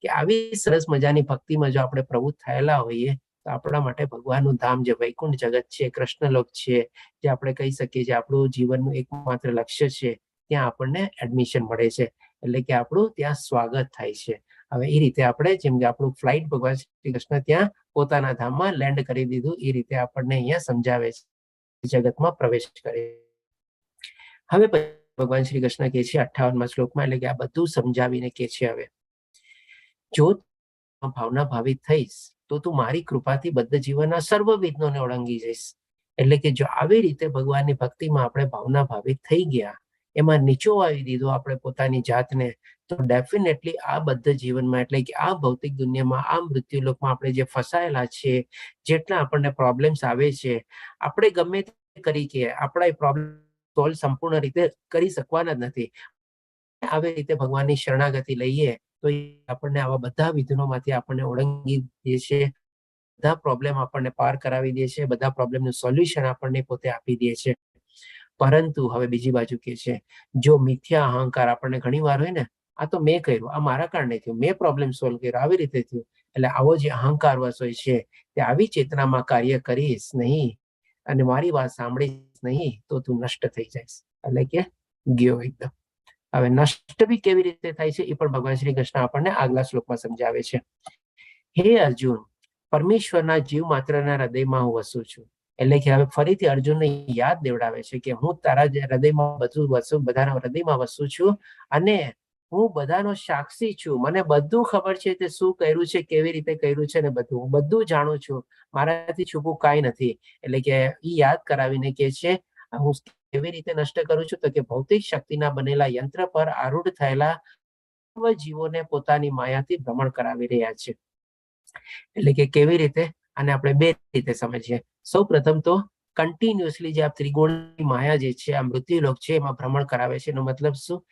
કે આવી સરસ મજાની ભક્તિમાં જો આપણે પ્રવૃત્ત થયેલા હોઈએ તો આપણા માટે ભગવાનનું ધામ જે વૈકુંઠ જગત છે, કૃષ્ણલોક છે, જે આપણે કહી શકીએ જે આપણું જીવનનું એકમાત્ર લક્ષ્ય છે, ત્યાં આપણને એડમિશન મળે છે. એટલે કે આપણું ત્યાં સ્વાગત થાય છે. હવે એ રીતે આપણે જેમ કે આપણું ફ્લાઇટ ભગવાન શ્રી કૃષ્ણ ત્યાં પોતાના ધામમાં લેન્ડ કરી દીધું, એ રીતે આપણને અહીંયા સમજાવે છે, જગતમાં પ્રવેશ કરે. હવે ભગવાન શ્રી કૃષ્ણ કહે છે 58મા શ્લોકમાં, એટલે કે આ બધું સમજાવીને કહે છે હવે જો ભાવના ભાવિત થઈશ તો તું મારી કૃપાથી બધા જીવનના સર્વ વિઘ્નોને ઓળંગી જઈશ. એટલે કે જો આવી રીતે ભગવાનની ભક્તિમાં આપણે ભાવના ભાવિત થઈ ગયા, એમાં નીચોવાવી દીધો આપણે પોતાની જાતને, તો ડેફિનેટલી આ બધા જીવનમાં એટલે કે આ ભૌતિક દુનિયામાં, આ મૃત્યુલોકમાં આપણે જે ફસાયેલા છે, જેટલા આપણને પ્રોબ્લેમ્સ આવે છે, આપણે ગમે તે કરી કે આપણા પ્રોબ્લેમ સોલ્વ સંપૂર્ણ રીતે કરી શકવાના જ નથી. આવી રીતે ભગવાનની શરણાગતિ લઈએ તો આપણને આવા બધા વિઘ્નોમાંથી આપણને ઓળંગી દે છે, બધા પ્રોબ્લેમ આપણને પાર કરાવી દે છે, બધા પ્રોબ્લેમનું સોલ્યુશન આપણને પોતે આપી દે છે. પરંતુ હવે બીજી બાજુ કે છે, જો મિથ્યા અહંકાર આપણને ઘણી વાર હોય ને, આ તો મેં કર્યું, આ મારા કારણે થયું, મેં પ્રોબ્લેમ સોલ્વ કર્યો, આવી રીતે થયું, એટલે આવો જે અહંકાર વશ હોય છે તે આવી ચેતનામાં કાર્ય કરીશ નહીં અને મારી વાત સાંભળીશ નહીં તો તું નષ્ટ થઈ જઈશ. એટલે કે ગયો એકદમ. હવે નષ્ટ બી કેવી રીતે થાય છે એ પણ ભગવાન શ્રી કૃષ્ણ આપણને આગલા શ્લોકમાં સમજાવે છે. હે અર્જુન, પરમેશ્વરના જીવ માત્રના હૃદયમાં હું વસું છું. એટલે કે હવે ફરીથી અર્જુનને યાદ દેવડાવે છે કે હું તારા હૃદયમાં બધું વસું, બધાના હૃદયમાં વસું છું અને હું બધાનો સાક્ષી છું. મને બધું ખબર છે તે શું કર્યું છે, કેવી રીતે કર્યું છે ને બધું હું બધું જાણું છું. મારાથી છુપું કાંઈ નથી. એટલે કે એ યાદ કરાવીને કે છે હું કેવી રીતે નષ્ટ કરું છું, તો કે ભૌતિક શક્તિના બનેલા યંત્ર પર આરૂઢ થયેલા સર્વ જીવોને પોતાની માયાથી ભ્રમણ કરાવી રહ્યા છે. એટલે કે કેવી રીતે, આને આપણે બે રીતે સમજીએ. સૌ પ્રથમ તો કન્ટિન્યુઅસલી જે આ ત્રિગુણની માયા જે છે, આ મૃત્યુલોક છે, એમાં ભ્રમણ કરાવે છે. એનો મતલબ શું?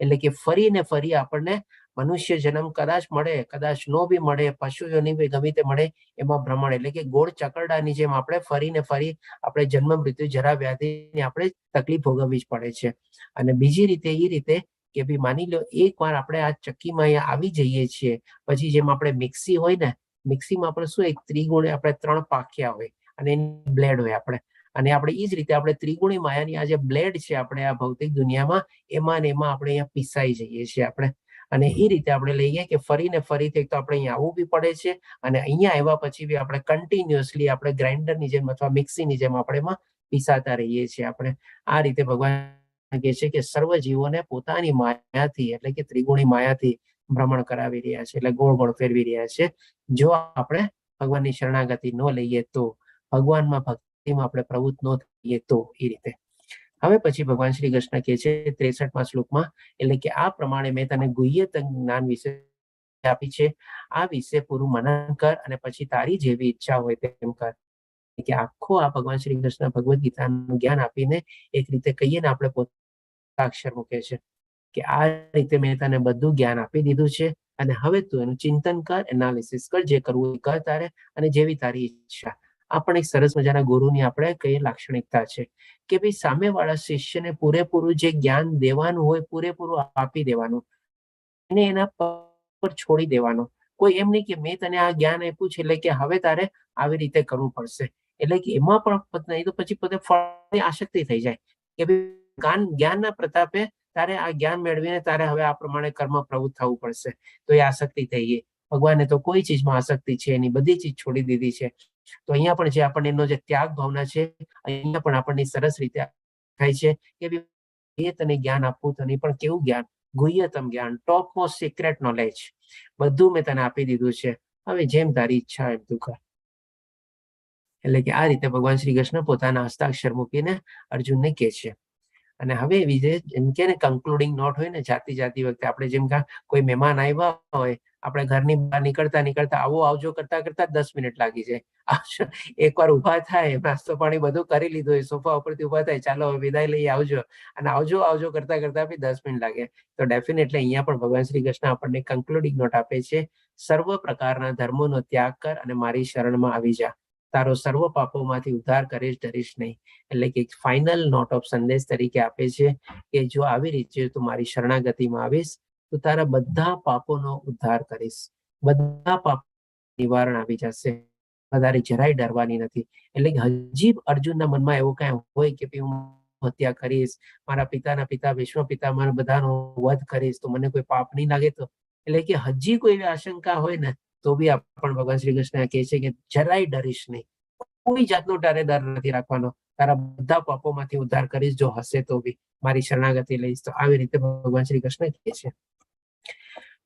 એટલે કે ફરી ને ફરી આપણને મનુષ્ય જન્મ કદાચ મળે, કદાચ નો બી મળે, પશુઓની બી ગમે તે મળે, એમાં ભ્રમણ એટલે કે ગોળ ચકરડાની જેમ આપણે ફરી ને ફરી આપણે જન્મ મૃત્યુ જરા વ્યાધિની આપણે તકલીફ ભોગવવી જ પડે છે. અને બીજી રીતે એ રીતે કે ભાઈ માની લો એક વાર આપણે આ ચક્કીમાં અહીંયા આવી જઈએ છીએ, પછી જેમ આપણે મિક્સી હોય ને, મિક્સીમાં આપણે શું એક ત્રિગુણ આપણે 3 પાખ્યા હોય અને એની બ્લેડ હોય આપણે, અને આપણે એ જ રીતે આપણે ત્રિગુણી માયાની આ જે બ્લેડ છે આપણે આ ભૌતિક દુનિયામાં, એમાં ને એમાં આપણે અહીંયા પીસાઈ જઈએ છીએ આપણે. અને એ રીતે આપણે લઈએ કે ફરીને ફરીથી તો આપણે અહીંયા આવવું બી પડે છે અને અહીંયા આવ્યા પછી બી આપણે કન્ટિન્યુઅસલી આપણે ગ્રાઇન્ડરની જેમ અથવા મિક્સીની જેમ આપણે એમાં પીસાતા રહીએ છીએ આપણે. આ રીતે ભગવાન કહે છે કે સર્વ જીવોને પોતાની માયાથી એટલે કે ત્રિગુણી માયાથી ભ્રમણ કરાવી રહ્યા છે, એટલે ગોળ ગોળ ફેરવી રહ્યા છે. જો આપણે ભગવાનની શરણાગતિ ન લઈએ તો, ભગવાનમાં ભક્તિ એમાં આપણે પ્રવૃત્ત ન થઈએ તો એ રીતે. હવે પછી ભગવાન શ્રી કૃષ્ણ કહે છે 63મા શ્લોકમાં, એટલે કે આ પ્રમાણે મેં તને ગુહ્યતમ જ્ઞાન વિશે આપી છે, આ વિશે પૂરું મનન કર અને પછી તારી જેવી ઈચ્છા હોય તેમ કર. કે આખો આ ભગવાન શ્રી કૃષ્ણ ભગવદ્ ગીતાનું જ્ઞાન આપીને એક રીતે કહીએ ને આપણે પોતા અક્ષર મૂકે છે કે આ રીતે મેં તને બધું જ્ઞાન આપી દીધું છે અને હવે તું એનું ચિંતન કર, એનાલિસિસ કર, જે કરવું એ કર તારે અને જેવી તારી ઈચ્છા. આ પણ એક સરસ મજાના ગુરુની આપણે કઈ લાક્ષણિકતા છે કે ભાઈ સામેવાળા શિષ્યને પૂરેપૂરું જે જ્ઞાન દેવાનું હોય પૂરેપૂરું આપી દેવાનું, એને એના પર છોડી દેવાનો. કોઈ એમ નહીં કે મેં તને આ જ્ઞાન આપ્યું છે એટલે કે હવે તારે આવી રીતે કરવું પડશે, એટલે કે એમાં પણ નહીં તો પછી પોતે ફળની આસક્તિ થઈ જાય કે ભાઈ જ્ઞાનના પ્રતાપે તારે આ જ્ઞાન મેળવીને તારે હવે આ પ્રમાણે કર્મ પ્રવૃત્ત થવું પડશે, તો એ આસક્તિ થઈ ગઈ. ભગવાને તો કોઈ ચીજમાં આસક્તિ છે એની બધી ચીજ છોડી દીધી છે. તો અહીંયા પણ જે આપણને એનો જે ત્યાગ ભાવના છે અહીંયા પણ આપણને સરસ રીતે થાય છે કે એ તને જ્ઞાન આપવું, તને પણ કેવું જ્ઞાન, ગુહ્યતમ જ્ઞાન, ટોપ મોસ્ટ સિક્રેટ નોલેજ, બધું મેં તને આપી દીધું છે, હવે જેમ તારી ઈચ્છા એમ તું કર. એટલે કે આ રીતે ભગવાન શ્રી કૃષ્ણ પોતાના હસ્તાક્ષર મૂકીને અર્જુનને કહે છે. અને હવે એવી રીતે એમ કે ને કન્ક્લુડિંગ નોટ હોય ને જાતી વખતે આપણે જેમ કે કોઈ મહેમાન આવ્યા હોય, આપણે ઘરની બહાર નીકળતા આવો આવજો કરતા 10 મિનિટ લાગી જાય. એકવાર ઉભા થાય, નાસ્તો પાણી બધું કરી લીધું હોય, સોફા ઉપરથી ઉભા થાય, ચાલો વિદાય લઈ આવજો, અને આવજો કરતા બી 10 મિનિટ લાગે. તો ડેફિનેટલી અહીંયા પણ ભગવાન શ્રી કૃષ્ણ આપણને કન્ક્લુડિંગ નોટ આપે છે, સર્વ પ્રકારના ધર્મોનો ત્યાગ કર અને મારી શરણમાં આવી જા, તારો સર્વ પાપોમાંથી ઉદ્ધાર કરીશ, ડરીશ નહીં. એટલે કે ફાઇનલ નોટ ઓફ સંદેશ તરીકે આપે છે કે જો આવી રીતે તું મારી શરણાગતિમાં આવીશ તો તારા બધા પાપોનો ઉદ્ધાર કરીશ, બધા પાપ નિવારણ આવી જશે, વધારે જરાય ડરવાની નથી. એટલે કે હજી અર્જુનના મનમાં એવું કઈ હોય કે હું હત્યા કરીશ, મારા પિતાના પિતા વિશ્વ પિતા મારા બધાનો વધ કરીશ તો મને કોઈ પાપ નહીં લાગે, તો એટલે કે હજી કોઈ એવી આશંકા હોય ને તો બી આપણ ભગવાન શ્રી કૃષ્ણ કહે છે કે જરાય ડરીશ નહીં, કોઈ જાતનો તારે ડર નથી રાખવાનો, તારા બધા પાપોમાંથી ઉદ્ધાર કરીશ, જો હશે તો બી મારી શરણાગતિ લઈશ. તો આવી રીતે ભગવાન શ્રી કૃષ્ણ કહે છે.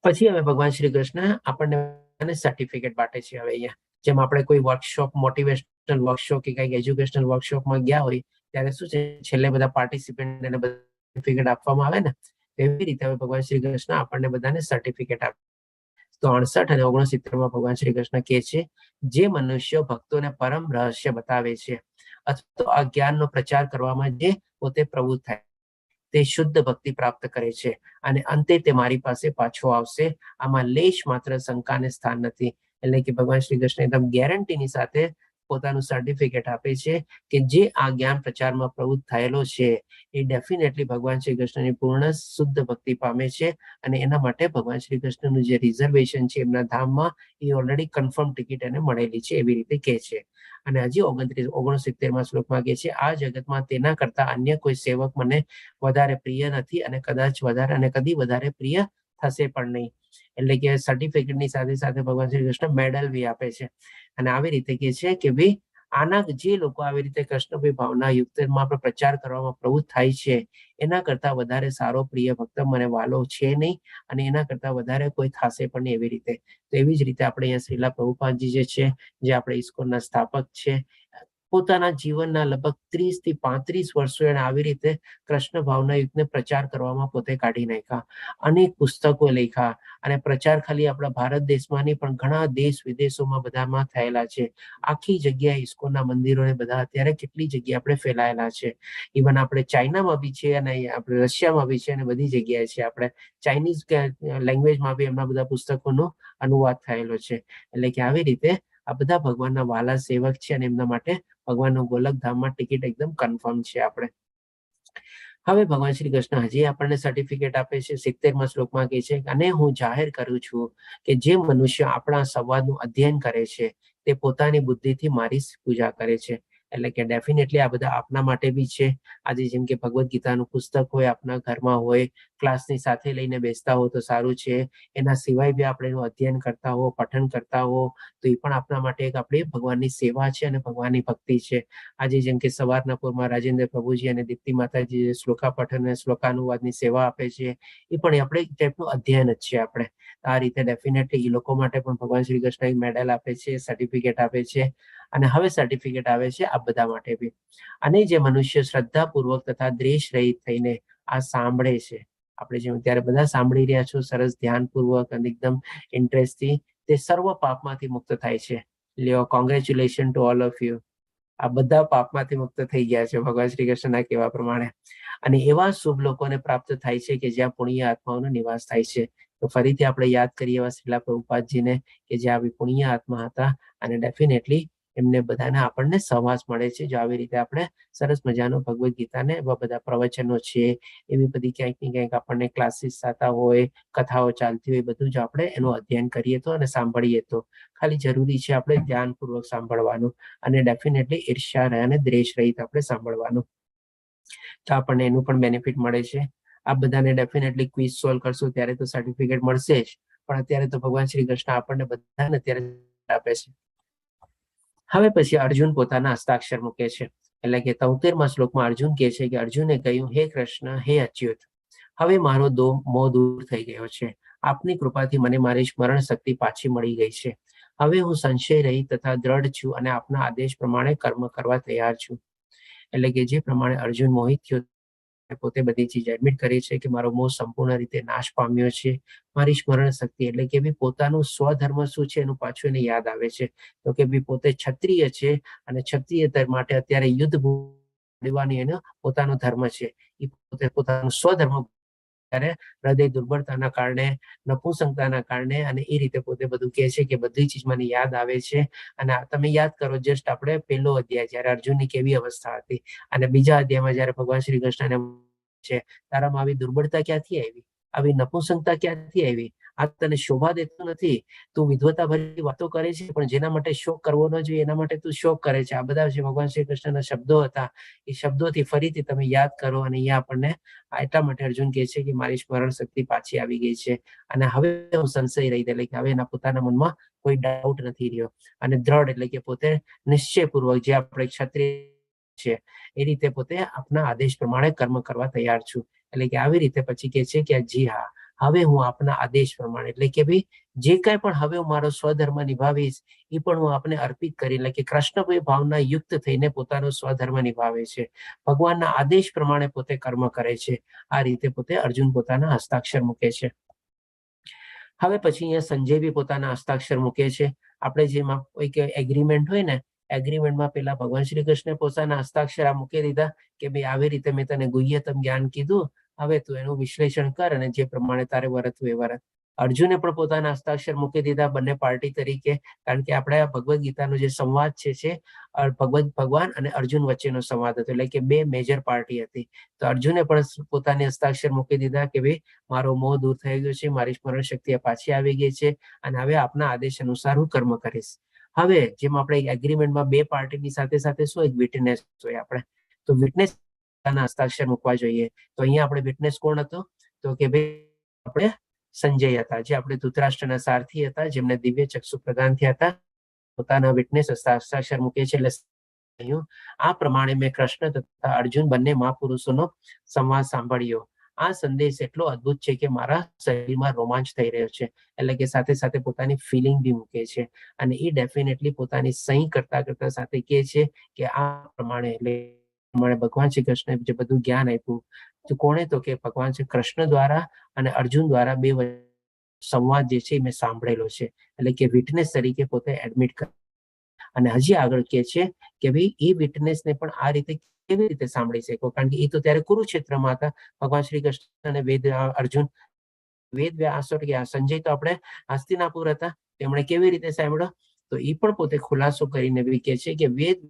પછી હવે ભગવાન શ્રી કૃષ્ણ આપણને સર્ટિફિકેટ બાટે છે. હવે અહીંયા જેમ આપણે કોઈ વર્કશોપ, મોટિવેશનલ વર્કશોપ કે કઈક એજ્યુકેશનલ વર્કશોપમાં ગયા હોય ત્યારે શું છે છેલ્લે બધા પાર્ટિસિપેન્ટને સર્ટિફિકેટ આપવામાં આવે ને, એવી રીતે હવે ભગવાન શ્રી કૃષ્ણ આપણને બધાને સર્ટિફિકેટ આપે. તો 68 અને 69માં ભગવાન શ્રી કૃષ્ણ કહે છે, જે મનુષ્યો ભક્તોને પરમ રહસ્ય બતાવે છે અથવા તો આ જ્ઞાનનો પ્રચાર કરવામાં જે પોતે પ્રવૃત્ત થાય તે શુદ્ધ ભક્તિ પ્રાપ્ત કરે છે અને અંતે તે મારી પાસે પાછો આવશે, આમાં લેશ માત્ર શંકાને સ્થાન નથી. એટલે કે ભગવાન શ્રી કૃષ્ણ એકદમ ગેરંટીની સાથે પોતાનું સર્ટિફિકેટ આપે છે કે જે આ જ્ઞાન પ્રચારમાં પ્રવૃત્ત થયેલો છે એ ડેફિનેટલી ભગવાન શ્રી કૃષ્ણની પૂર્ણ શુદ્ધ ભક્તિ પામે છે અને એના માટે ભગવાન શ્રી કૃષ્ણનું જે રિઝર્વેશન છે એમના ધામમાં એ ઓલરેડી કન્ફર્મ ટિકિટ એને મળેલી છે, એવી રીતે કહે છે. અને હજી 69માં શ્લોકમાં કહે છે, આ જગતમાં તેના કરતા અન્ય કોઈ સેવક મને વધારે પ્રિય નથી અને કદાચ વધારે અને કદી વધારે પ્રિય થશે પણ નહીં. એટલે કે સર્ટિફિકેટની સાથે સાથે ભગવાન શ્રી કૃષ્ણ મેડલ બી આપે છે. અને આવી રીતે કહે છે કે ભાઈ આના જે લોકો આવી રીતે કૃષ્ણભાઈ ભાવના યુક્તમાં પ્રચાર કરવામાં પ્રવૃત્ત થાય છે એના કરતા વધારે સારો પ્રિય ભક્ત મને વાલો છે નહીં અને એના કરતા વધારે કોઈ થશે પણ નહીં, એવી રીતે. તો એવી જ રીતે આપણે અહીંયા શ્રીલા પ્રભુપાદજી જે છે, જે આપણે ઇસ્કોનના સ્થાપક છે, પોતાના જીવનના લગભગ 30 થી 35 વર્ષો એને આવી રીતે કૃષ્ણ ભાવના યુગને પ્રચાર કરવામાં પોતે કાઢી નાખ્યા, અનેક પુસ્તકો લખ્યા અને પ્રચાર ખાલી આપણા ભારત દેશમાં નહીં પણ ઘણા દેશ વિદેશોમાં બધામાં થયેલા છે. આખી જગ્યાએ ઇસ્કોનના મંદિરોને બધા અત્યારે કેટલી જગ્યાએ આપણે ફેલાયેલા છે. ઇવન આપણે ચાઇનામાં બી છે અને આપણે રશિયામાં બી છે અને બધી જગ્યાએ છે. આપણે ચાઇનીઝ લેંગ્વેજમાં બી એમના બધા પુસ્તકોનો અનુવાદ થયેલો છે. એટલે કે આવી રીતે આ બધા ભગવાનના વાલા સેવક છે અને એમના માટે ભગવાનનું ગોલકધામમાં ટિકિટ એકદમ કન્ફર્મ છે. આપણે હવે ભગવાન શ્રી કૃષ્ણ હજી આપણને સર્ટિફિકેટ આપે છે. 70માં શ્લોકમાં કહે છે, અને હું જાહેર કરું છું કે જે મનુષ્ય આપણા સંવાદનું અધ્યયન કરે છે તે પોતાની બુદ્ધિથી મારી પૂજા કરે છે. એટલે કે ડેફિનેટલી આ બધા આપના માટે બી છે. આજે જેમ કે ભગવદ્ ગીતાનું પુસ્તક હોય, આપના ઘરમાં હોય ક્લાસની સાથે લઈને બેસતા હો તો સારું છે. એના સિવાય બી આપણે એનું અધ્યયન કરતા હો, પઠન કરતા હો તો એ પણ આપણા માટે એક આપણી ભગવાનની સેવા છે અને ભગવાનની ભક્તિ છે. આજે જેમ કે સવારના પૂરમાં રાજેન્દ્ર પ્રભુજી અને દીપ્તિ માતાજી શ્લોકા પઠન અને શ્લોકાનુવાદની સેવા આપે છે, એ પણ આપણે એક ટાઈપનું અધ્યયન જ છે. આપણે આ રીતે ડેફિનેટલી એ લોકો માટે પણ ભગવાન શ્રી કૃષ્ણ એક મેડલ આપે છે, સર્ટિફિકેટ આપે છે, અને હવે સર્ટિફિકેટ આવે છે આ બધા માટે બી. અને જે મનુષ્ય શ્રદ્ધાપૂર્વક તથા દ્વેષ રહિત થઈને આ સાંભળે છે, આપણે જેમ ત્યારે બધા સાંભળી રહ્યા છો સરસ ધ્યાનપૂર્વક અને એકદમ ઇન્ટરેસ્ટથી, તે સર્વ પાપમાંથી મુક્ત થાય છે. લ્યો, congratulation to all of you. આ બધા પાપમાંથી મુક્ત થઈ ગયા છે ભગવાન શ્રી કૃષ્ણના કહેવા પ્રમાણે. અને એવા શુભ લોકોને પ્રાપ્ત થાય છે કે જ્યાં પુણ્ય આત્માઓનો નિવાસ થાય છે. તો ફરીથી આપણે યાદ કરીએ એવા શ્રીલા પ્રભુપાદજીને કે જે આવી પુણ્ય આત્મા હતા, અને ડેફિનેટલી એમને બધાને આપણને સહવાસ મળે છે. જો આવી રીતે આપણે સરસ મજાનો ભગવદ્ ગીતાને એવા બધા પ્રવચનો છે, એવી બધી ક્યાંક ને ક્યાંક આપણને ક્લાસીસ થતા હોય, કથાઓ ચાલતી હોય, બધું જ આપણે એનું અધ્યયન કરીએ તો અને સાંભળીએ તો. ખાલી જરૂરી છે આપણે ધ્યાનપૂર્વક સાંભળવાનું, અને ડેફિનેટલી ઈર્ષ્યા અને દ્વેષ રહિત આપણે સાંભળવાનું, તો આપણને એનું પણ બેનિફિટ મળે છે. આ બધાને ડેફિનેટલી ક્વિઝ સોલ્વ કરશું ત્યારે તો સર્ટિફિકેટ મળશે જ, પણ અત્યારે તો ભગવાન શ્રી કૃષ્ણ આપણને બધાને અત્યારે આપે છે. હવે પછી અર્જુન પોતાના હસ્તાક્ષર મૂકે છે. એટલે કે 73મા શ્લોકમાં અર્જુન કહે છે કે અર્જુને કહ્યું, હે કૃષ્ણ, હે અચ્યુત, હવે મારો મોહ દૂર થઈ ગયો છે. આપની કૃપાથી મને મારી સ્મરણ શક્તિ પાછી મળી ગઈ છે. હવે હું સંશય રહી તથા દ્રઢ છું અને આપના આદેશ પ્રમાણે કર્મ કરવા તૈયાર છું. એટલે કે જે પ્રમાણે અર્જુન મોહિત થયો, પોતે બધી ચીજ એડમિટ કરી છે કે મારો મોહ સંપૂર્ણ રીતે નાશ પામ્યો છે. મારી સ્મરણ શક્તિ એટલે કે પોતાનું સ્વધર્મ શું છે એનું પાછું એને યાદ આવે છે. તો કે પોતે ક્ષત્રિય છે, અને ક્ષત્રિય માટે અત્યારે યુદ્ધ લડવાની એનો પોતાનો ધર્મ છે. એ પોતે પોતાનું સ્વધર્મ ત્યારે હૃદય દુર્બળતાના કારણે, નપુંસકતાના કારણે, અને એ રીતે પોતે બધું કહે છે કે બધી ચીજ મને યાદ આવે છે. અને તમે યાદ કરો, જસ્ટ આપણે પહેલો અધ્યાય જયારે અર્જુનની કેવી અવસ્થા હતી, અને બીજા અધ્યાયમાં જયારે ભગવાન શ્રી કૃષ્ણને છે તારામાં આવી દુર્બળતા ક્યાંથી આવી, આવી નપુંસકતા ક્યાંથી આવી, આ તને શોભા દેતું નથી, તું વિદ્વતા ભરી વાતો કરે છે, પણ જેના માટે શોક કરવો ન જોઈએ એના માટે તું શોક કરે છે. આ બધા જે ભગવાન શ્રી કૃષ્ણના શબ્દો હતા, એ શબ્દોથી ફરીથી તમે યાદ કરો. અને અહીંયા આપણને એટલા માટે અર્જુન કહે છે કે મારી સ્મરણ શક્તિ પાછી આવી ગઈ છે, અને હવે હું સંશય રહી, એટલે કે હવે એના પોતાના મનમાં કોઈ ડાઉટ નથી રહ્યો. અને દ્રઢ એટલે કે પોતે નિશ્ચયપૂર્વક, જે આપણે ક્ષત્રિય છે એ રીતે પોતે આપના આદેશ પ્રમાણે કર્મ કરવા તૈયાર છું. એટલે કે આવી રીતે પછી કે છે કે જી હા, હવે હું આપના આદેશ પ્રમાણે, એટલે કે ભાઈ જે કઈ પણ હવે હું મારો સ્વધર્મ નિભાવીશ, એ પણ હું આપને અર્પિત કરી, એટલે કે કૃષ્ણ ભાવના યુક્ત થઈને પોતાનો સ્વધર્મ નિભાવે છે, ભગવાનના આદેશ પ્રમાણે પોતે કર્મ કરે છે. આ રીતે પોતે અર્જુન પોતાના હસ્તાક્ષર મૂકે છે. હવે પછી અહીંયા સંજય બી પોતાના હસ્તાક્ષર મૂકે છે. આપણે જેમાં એક એગ્રીમેન્ટ હોય ને, એગ્રીમેન્ટમાં પેલા ભગવાન શ્રી કૃષ્ણ પોતાના હસ્તાક્ષર મૂકી દીધા કે ભાઈ આવી રીતે મેં તને ગુહ્યતમ જ્ઞાન કીધું, હવે તું એનું વિશ્લેષણ કર અને જે પ્રમાણે તારે વર્તવું એ વર્ત. અર્જુને પણ પોતાના હસ્તાક્ષર મૂકી દીધા બંને પાર્ટી તરીકે, કારણ કે આપણે ભગવદ્ ગીતાનો જે સંવાદ છે ભગવાન અને અર્જુન વચ્ચેનો સંવાદ હતો, એટલે કે બે મેજર પાર્ટી હતી. તો અર્જુને પણ પોતાની હસ્તાક્ષર મૂકી દીધા કે ભાઈ મારો મોહ દૂર થઈ ગયો છે, મારી સ્મરણ શક્તિ પાછી આવી ગઈ છે, અને હવે આપના આદેશ અનુસાર હું કર્મ કરીશ. હવે જેમ આપણે એગ્રીમેન્ટમાં બે પાર્ટીની સાથે સાથે શું એક વિટનેસ હોય, આપણે તો વિટનેસ હસ્તાક્ષર મૂકવા જોઈએ. તો અહીંયા આપણે વિટનેસ કોણ હતો, તો કે ભાઈ આપણે સંજય હતા, જે આપણે ધૃતરાષ્ટ્રના સારથી હતા, જેમને દિવ્ય ચક્ષુ પ્રદાન થયા હતા. પોતાના વિટનેસ હસ્તાક્ષર મૂકે છે. એટલે આ પ્રમાણે મેં કૃષ્ણ તથા અર્જુન બંને મહાપુરુષોનો સંવાદ સાંભળ્યો. આ સંદેશ એટલો અદ્ભુત છે કે મારા શરીરમાં રોમાંચ થઈ રહ્યો છે. એટલે કે સાથે સાથે પોતાની ફિલિંગ બી મૂકે છે, અને એ ડેફિનેટલી પોતાની સહી કરતા કરતા સાથે કહે છે કે આ પ્રમાણે, એટલે ભગવાન શ્રી કૃષ્ણ જે બધું જ્ઞાન આપ્યું, તો કોણે, તો કે ભગવાન શ્રી કૃષ્ણ દ્વારા અને અર્જુન દ્વારા બે સંવાદ જે છે મેં સાંભળેલો છે. એટલે કે વિટનેસ તરીકે પોતે એડમિટ કરે. અને હજી આગળ કે છે કે ભાઈ એ વિટનેસને પણ આ રીતે કેવી રીતે સાંભળી શકો, કારણ કે એ તો ત્યારે કુરુક્ષેત્રમાં હતા. ભગવાન શ્રી કૃષ્ણ અને અર્જુન વેદ વ્યાસ, સંજય તો આપણે હસ્તિનાપુર હતા, તેમણે કેવી રીતે સાંભળ્યો, તો એ પણ પોતે ખુલાસો કરીને કહે છે કે વેદ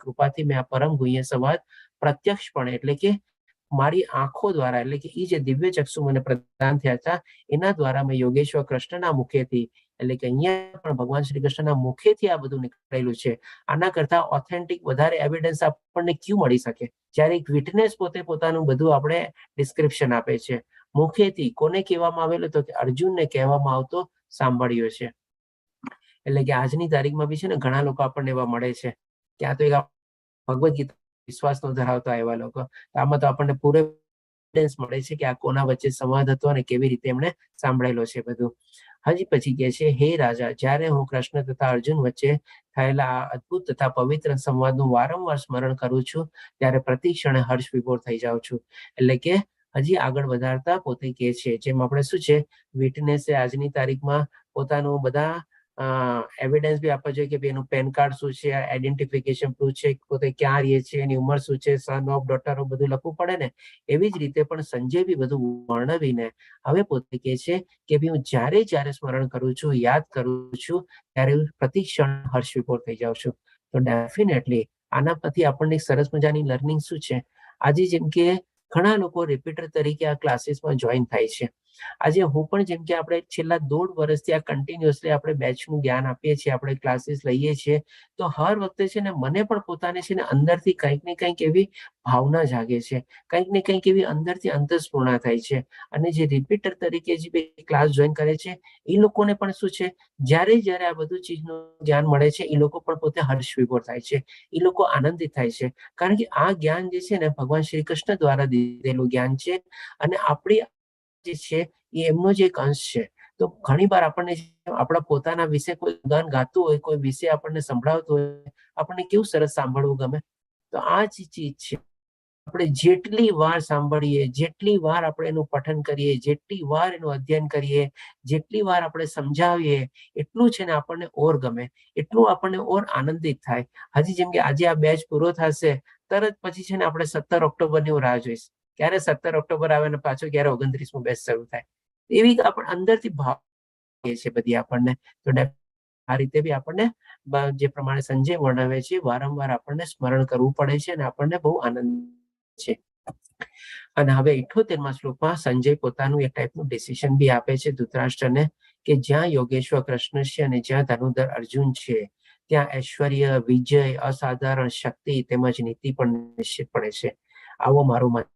કૃપાથી મેં આ પરમ ગુહ્ય સંવાદ પ્રત્યક્ષપણે, એટલે કે મારી આંખો દ્વારા, એટલે કે એ જે દિવ્ય ચક્ષુ મને પ્રદાન થયા હતા એના દ્વારા મેં યોગેશ્વર કૃષ્ણના મુખેથી, એટલે કે અહીંયા પણ ભગવાન શ્રી કૃષ્ણના મુખેથી આ બધું નીકળેલું છે. આના કરતા ઓથેન્ટિક વધારે એવિડન્સ આપણને ક્યું મળી શકે, જ્યારે એક વિટનેસ પોતે પોતાનું બધું આપણે ડિસ્ક્રિપ્શન આપે છે. મુખેથી કોને કહેવામાં આવેલો? તો કે અર્જુનને કહેવામાં આવતો સાંભળ્યો છે. એટલે કે આજની તારીખમાં બી છે ને ઘણા લોકો આપણને એવા મળે છે કે આ તો એક ભગવદ્ ગીતા વિશ્વાસ ન ધરાવતા એવા લોકો. આમાં તો આપણને પૂરે એવિડન્સ મળે છે કે આ કોના વચ્ચે સંવાદ હતો અને કેવી રીતે એમણે સાંભળેલો છે બધું. હજી પછી કહે છે, હે રાજા, જ્યારે હું કૃષ્ણ તથા અર્જુન વચ્ચે થયેલા આ અદ્ભુત તથા પવિત્ર સંવાદનું વારંવાર સ્મરણ કરું છું ત્યારે પ્રતિ ક્ષણે હર્ષ વિભોર થઈ જાઉં છું. એટલે કે હજી આગળ વધારતા પોતે કહે છે, જેમ આપણે શું છે વિટનેસે આજની તારીખમાં પોતાનું બધા એવિડન્સ બી આપવા જોઈએ કે એનું પેન કાર્ડ શું છે, આઈડેન્ટિફિકેશન પ્રૂફ છે, પોતે ક્યાં રહે છે, એની ઉંમર શું છે, સન ઓફ ડોટર બધું લખવું પડે ને. એવી જ રીતે પણ સંજય બી બધું વર્ણવીને હવે પોતે કહે છે કે હું જ્યારે જ્યારે સ્મરણ કરું છું, યાદ કરું છું, ત્યારે પ્રતિ ક્ષણ હર્ષ વિભોર થઈ જાઉં છું. તો ડેફિનેટલી આના પરથી આપણને સરસ મજાની લર્નિંગ શું છે, આજે જેમ કે ઘણા લોકો રિપીટર તરીકે આ ક્લાસીસમાં જોઈન થાય છે. આજે હું પણ જેમ કે આપણે છેલ્લા 1.5 વર્ષથી આ કન્ટિન્યુઅસલી આપણે બેચનું જ્ઞાન આપીએ છીએ, આપણે ક્લાસીસ લઈએ છીએ, તો હર વખતે છે ને મને પણ પોતાને છે ને અંદરથી કંઈક ને કંઈક એવી ભાવના જાગે છે, કંઈક ને કંઈક એવી અંદરથી અંતસ્ફૂર્ણા થાય છે. અને જે રિપીટર તરીકે જે ક્લાસ જોઈન કરે છે એ લોકોને પણ શું છે, જ્યારે જ્યારે આ બધું ચીજનું જ્ઞાન મળે છે એ લોકો પણ પોતે હર્ષ વિભોર થાય છે, એ લોકો આનંદિત થાય છે. કારણ કે આ જ્ઞાન જે છે ને ભગવાન શ્રી કૃષ્ણ દ્વારા દીધેલું જ્ઞાન છે અને આપણી જે છે એ એમનો જ એક અંશ છે. તો ઘણી વાર આપણને આપણા પોતાના વિશે કોઈ ગાન ગાતું હોય, કોઈ વિશે આપણને સંભળાવતું હોય, આપણને કેવું સરસ સાંભળવું ગમે. તો આ જ ચીજ છે, આપણે જેટલી વાર સાંભળીએ, જેટલી વાર આપણે એનું પઠન કરીએ, જેટલી વાર એનું અધ્યયન કરીએ, જેટલી વાર આપણે સમજાવીએ, એટલું છે ને આપણને ઓર ગમે, એટલું આપણને ઓર આનંદિત થાય. હજી જેમ કે આજે આ બેચ પૂરો થશે તરત પછી છે ને આપણે 17 ઓક્ટોબરની હું રાહ જોઈશ, ક્યારે 17 ઓક્ટોબર આવે ને પાછો ક્યારે 29મો બેચ શરૂ થાય. એવી આપણે અંદરથી ભાવ છે બધી આપણને. તો આ રીતે બી આપણને જે પ્રમાણે સંજય વર્ણવે છે વારંવાર આપણને સ્મરણ કરવું પડે છે અને આપણને બહુ આનંદ છે. અને હવે 78મા શ્લોકમાં સંજય પોતાનું એક ટાઈપનું ડિસિઝન બી આપે છે ધૃતરાષ્ટ્રને કે જ્યાં યોગેશ્વર કૃષ્ણ છે અને જ્યાં ધનુર્ધર અર્જુન છે ત્યાં ઐશ્વર્ય, વિજય, અસાધારણ શક્તિ તેમજ નીતિ પણ નિશ્ચિતપણે છે. આવો મારો મત.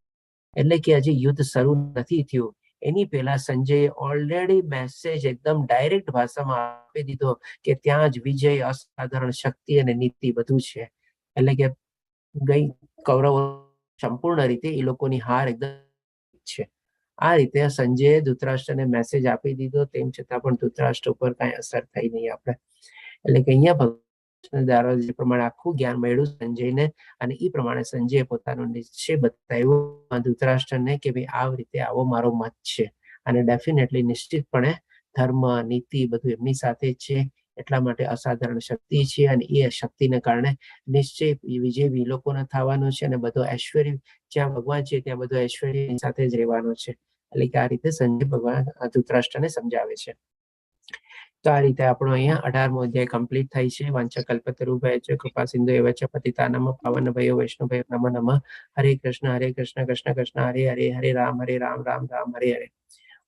એટલે કે હજી યુદ્ધ શરૂ નથી થયું એની પહેલા સંજયે ઓલરેડી મેસેજ એકદમ ડાયરેક્ટ ભાષામાં આપી દીધો કે ત્યાં જ વિજય, અસાધારણ શક્તિ અને નીતિ બધું છે. એટલે કે ગઈ કૌરવો સંપૂર્ણ રીતે એ લોકોની હાર એકદમ છે. આ રીતે સંજયે ધૃતરાષ્ટ્રને મેસેજ આપી દીધો, તેમ છતાં પણ ધૃતરાષ્ટ્ર ઉપર કાંઈ અસર થઈ નહીં આપણે. એટલે કે અહીંયા ભગવાન દ્વારા જે પ્રમાણે આખું જ્ઞાન મળ્યું સંજયને અને એ પ્રમાણે સંજયે પોતાનો નિશ્ચય બતાવ્યો ધૃતરાષ્ટ્રને કે ભાઈ આ રીતે આવો મારો મત છે અને ડેફિનેટલી નિશ્ચિતપણે ધર્મ, નીતિ બધું એમની સાથે જ છે. એટલા માટે અસાધારણ શક્તિ છે અને એ શક્તિને કારણે નિશ્ચય વિજય બી લોકોને થવાનો છે અને બધો ઐશ્વર્ય જ્યાં ભગવાન છે ત્યાં બધો ઐશ્વર્ય સાથે જ રહેવાનો છે. એટલે કે આ રીતે સંજય ભગવાન ધૃતરાષ્ટ્રને સમજાવે છે. તો આ રીતે આપણો અહીંયા 18મો અધ્યાય કમ્પ્લીટ થાય છે. વાંચકલ્પતરુભ્યશ્ચ કૃપા સિંધુ એવ ચ પતિતાનાં પાવનભયો વૈષ્ણવભયો નમો નમઃ. હરે કૃષ્ણ કૃષ્ણ કૃષ્ણ હરે હરે, હરે રામ રામ રામ હરે હરે.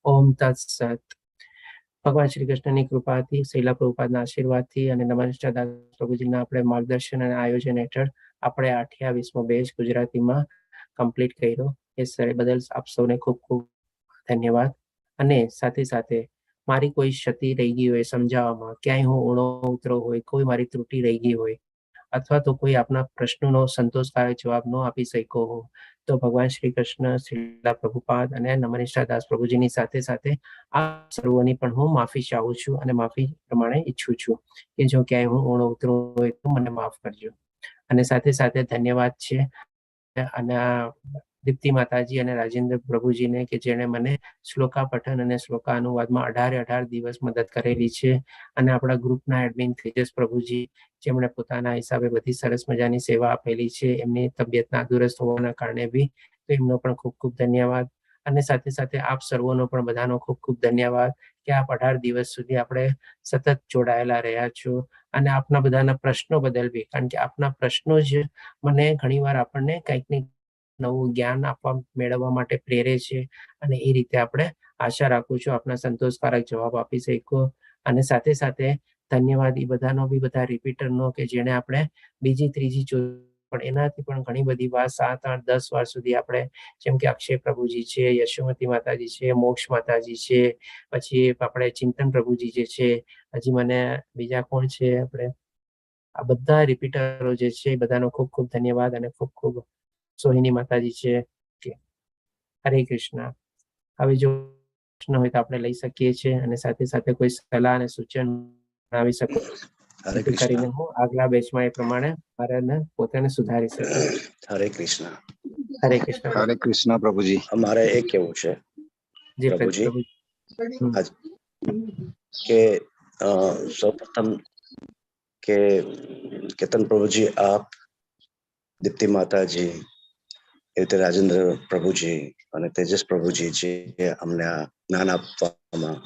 ઓમ તત્સત. ભગવાન શ્રી કૃષ્ણની કૃપાથી, શીલા પ્રભુપાદના આશીર્વાદથી અને નમસ્કાર દાસ પ્રભુજીના આપણે માર્ગદર્શન અને આયોજન હેઠળ આપણે 28મો બેચ ગુજરાતીમાં કમ્પ્લીટ કર્યો. એ સર બદલ આપ સૌને ખૂબ ખૂબ ધન્યવાદ. અને સાથે સાથે મારી કોઈ ક્ષતિ રહી ગઈ હોય સમજાવવામાં, ક્યાંય હું ઊણો ઉતરો હોય, કોઈ મારી ત્રુટિ રહી ગઈ હોય અથવા તો કોઈ આપના પ્રશ્નોનો સંતોષકારક જવાબ ન આપી શક્યો હો તો ભગવાન શ્રી કૃષ્ણ, શ્રીલા પ્રભુપાદ અને નમનિષ્ઠા દાસ પ્રભુજીની સાથે સાથે આ સર્વોની પણ હું માફી ચાહું છું અને માફી પ્રમાણે ઈચ્છું છું કે જો ક્યાંય હું ઊણો ઉતરો હોય તો મને માફ કરજો. અને સાથે સાથે ધન્યવાદ છે અને દીપ્તિ માતાજી અને રાજેન્દ્ર પ્રભુજીને કે જેણે મને શ્લોકા પઠન અને શ્લોકા અનુવાદમાં 18 દિવસ મદદ કરેલી છે. અને આપણા ગ્રુપના એડમિન તેજસ પ્રભુજી જેમણે પોતાના હિસાબે બધી સરસ મજાની સેવા આપેલી છે. એમની તબિયત નાદુરસ્ત હોવાના કારણે બી તો એમનો પણ ખૂબ ખૂબ ધન્યવાદ. અને સાથે સાથે આપ સર્વોનો પણ બધાનો ખૂબ ખૂબ ધન્યવાદ કે આપ 18 દિવસ સુધી આપણે સતત જોડાયેલા રહ્યા છો. અને આપના બધાના પ્રશ્નો બદલ બી, કારણ કે આપના પ્રશ્નો જ મને ઘણીવાર આપણને કંઈક ને નવું જ્ઞાન આપવા મેળવવા માટે પ્રેરે છે. અને એ રીતે આપણે આશા રાખું છું આપના સંતોષકારક જવાબ આપી શકો. અને સાથે સાથે ધન્યવાદ એ બધાનો બી, બધા રિપીટરનો કે જેણે આપણે બીજી ત્રીજી પણ એનાથી પણ ઘણી બધી વાર 7, 8, 10 વાર સુધી આપણે, જેમ કે અક્ષય પ્રભુજી છે, યશોમતી માતાજી છે, મોક્ષ માતાજી છે, પછી આપણે ચિંતન પ્રભુજી જે છે, હજી મને બીજા કોણ છે, આપણે આ બધા રિપીટરો જે છે એ બધાનો ખૂબ ખૂબ ધન્યવાદ અને ખૂબ ખૂબ સોહિની માતાજી છે. હરે કૃષ્ણ. હવે જો પ્રશ્ન હોય તો આપણે લઈ શકીએ છીએ અને સાથે સાથે કોઈ સલાહ અને સૂચન આવી શકો, હરે જેથી કરીને કૃષ્ણ. હું આગલા બેચમાં એ પ્રમાણે મારે પોતાને સુધારી શકું. હરે કૃષ્ણ. હરે કૃષ્ણ. હરે કૃષ્ણ પ્રભુજી. અમારે એ કેવું છે જી પ્રભુજી પ્રભુ. આજ કે સૌપ્રથમ કે કેતન પ્રભુજી, આપ, દીપ્તિ માતાજી, એ રીતે રાજેન્દ્ર પ્રભુજી અને તેજસ પ્રભુજી જે અમને આ જ્ઞાન આપવામાં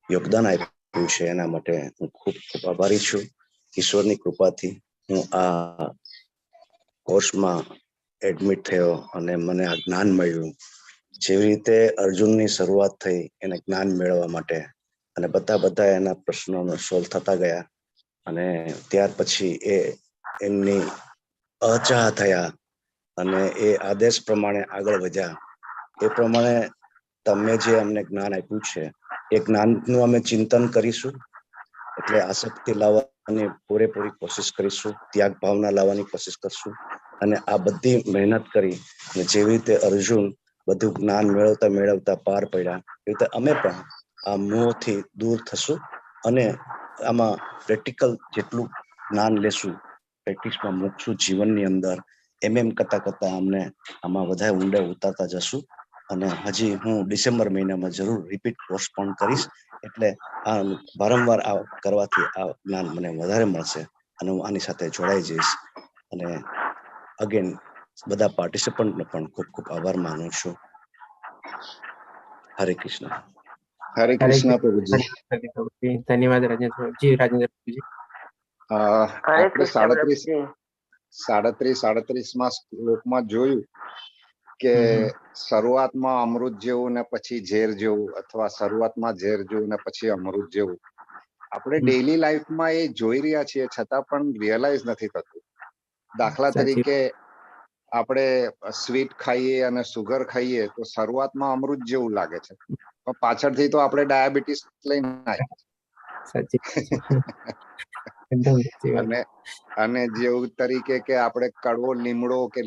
યોગદાન આપ્યું છે એના માટે હું ખૂબ ખૂબ આભારી છું. ઈશ્વરની કૃપાથી હું આ કોર્સમાં એડમિટ થયો અને મને આ જ્ઞાન મળ્યું. જેવી રીતે અર્જુનની શરૂઆત થઈ એને જ્ઞાન મેળવવા માટે, અને બધા એના પ્રશ્નોનો સોલ્વ થતા ગયા, અને ત્યાર પછી એમની અચાહ થયા અને એ આદેશ પ્રમાણે આગળ વધ્યા. એ પ્રમાણે તમે જે અમને જ્ઞાન આપ્યું છે એ જ્ઞાનનું અમે ચિંતન કરીશું, એટલે આસક્તિ લાવવાની પૂરેપૂરી કોશિશ કરીશું, ત્યાગ ભાવના લાવવાની કોશિશ કરશું, અને આ બધી મહેનત કરી અને જેવી રીતે અર્જુન બધું જ્ઞાન મેળવતા પાર પડ્યા, એ રીતે અમે પણ આ મોહથી દૂર થશું અને આમાં પ્રેક્ટિકલ જેટલું જ્ઞાન લેશું, પ્રેક્ટિસમાં મૂકશું જીવનની અંદર, એમ કરતા અમને આમાં વધારે ઊંડે ઉતારતા જશું. અને હજી હું ડિસેમ્બર મહિનામાં જરૂર રિપીટ કોર્સ પણ કરીશ, એટલે આ વારંવાર આ કરવાથી આ જ્ઞાન મને વધારે મળશે અને હું આની સાથે જોડાઈ જઈશ. અને અગેન બધા પાર્ટિસિપન્ટનો પણ ખૂબ ખૂબ આભાર માનું છું. હરે કૃષ્ણ. હરે કૃષ્ણ પ્રભુજી. ધન્યવાદ રાજેન્દ્રજી. રાજેન્દ્રજી, હરે આપણે કૃષ્ણ પ્રભુજી. 37 શ્લોકમાં જોયું કે શરૂઆતમાં અમૃત જેવું ને પછી ઝેર જેવું, અથવા શરૂઆતમાં ઝેર જેવું ને પછી અમૃત જેવું. આપણે ડેઈલી લાઈફમાં એ જોઈ રહ્યા છીએ છતાં પણ રિયલાઇઝ નથી થતું. દાખલા સાચી તરીકે આપણે સ્વીટ ખાઈએ અને સુગર ખાઈએ તો શરૂઆતમાં અમૃત જેવું લાગે છે, પણ પાછળથી તો આપણે ડાયાબિટીસ લઈને આવીએ. સાચી એકદમ સાચી વાત. અને જેવું તરીકે કે આપણે કડવો લીમડો કે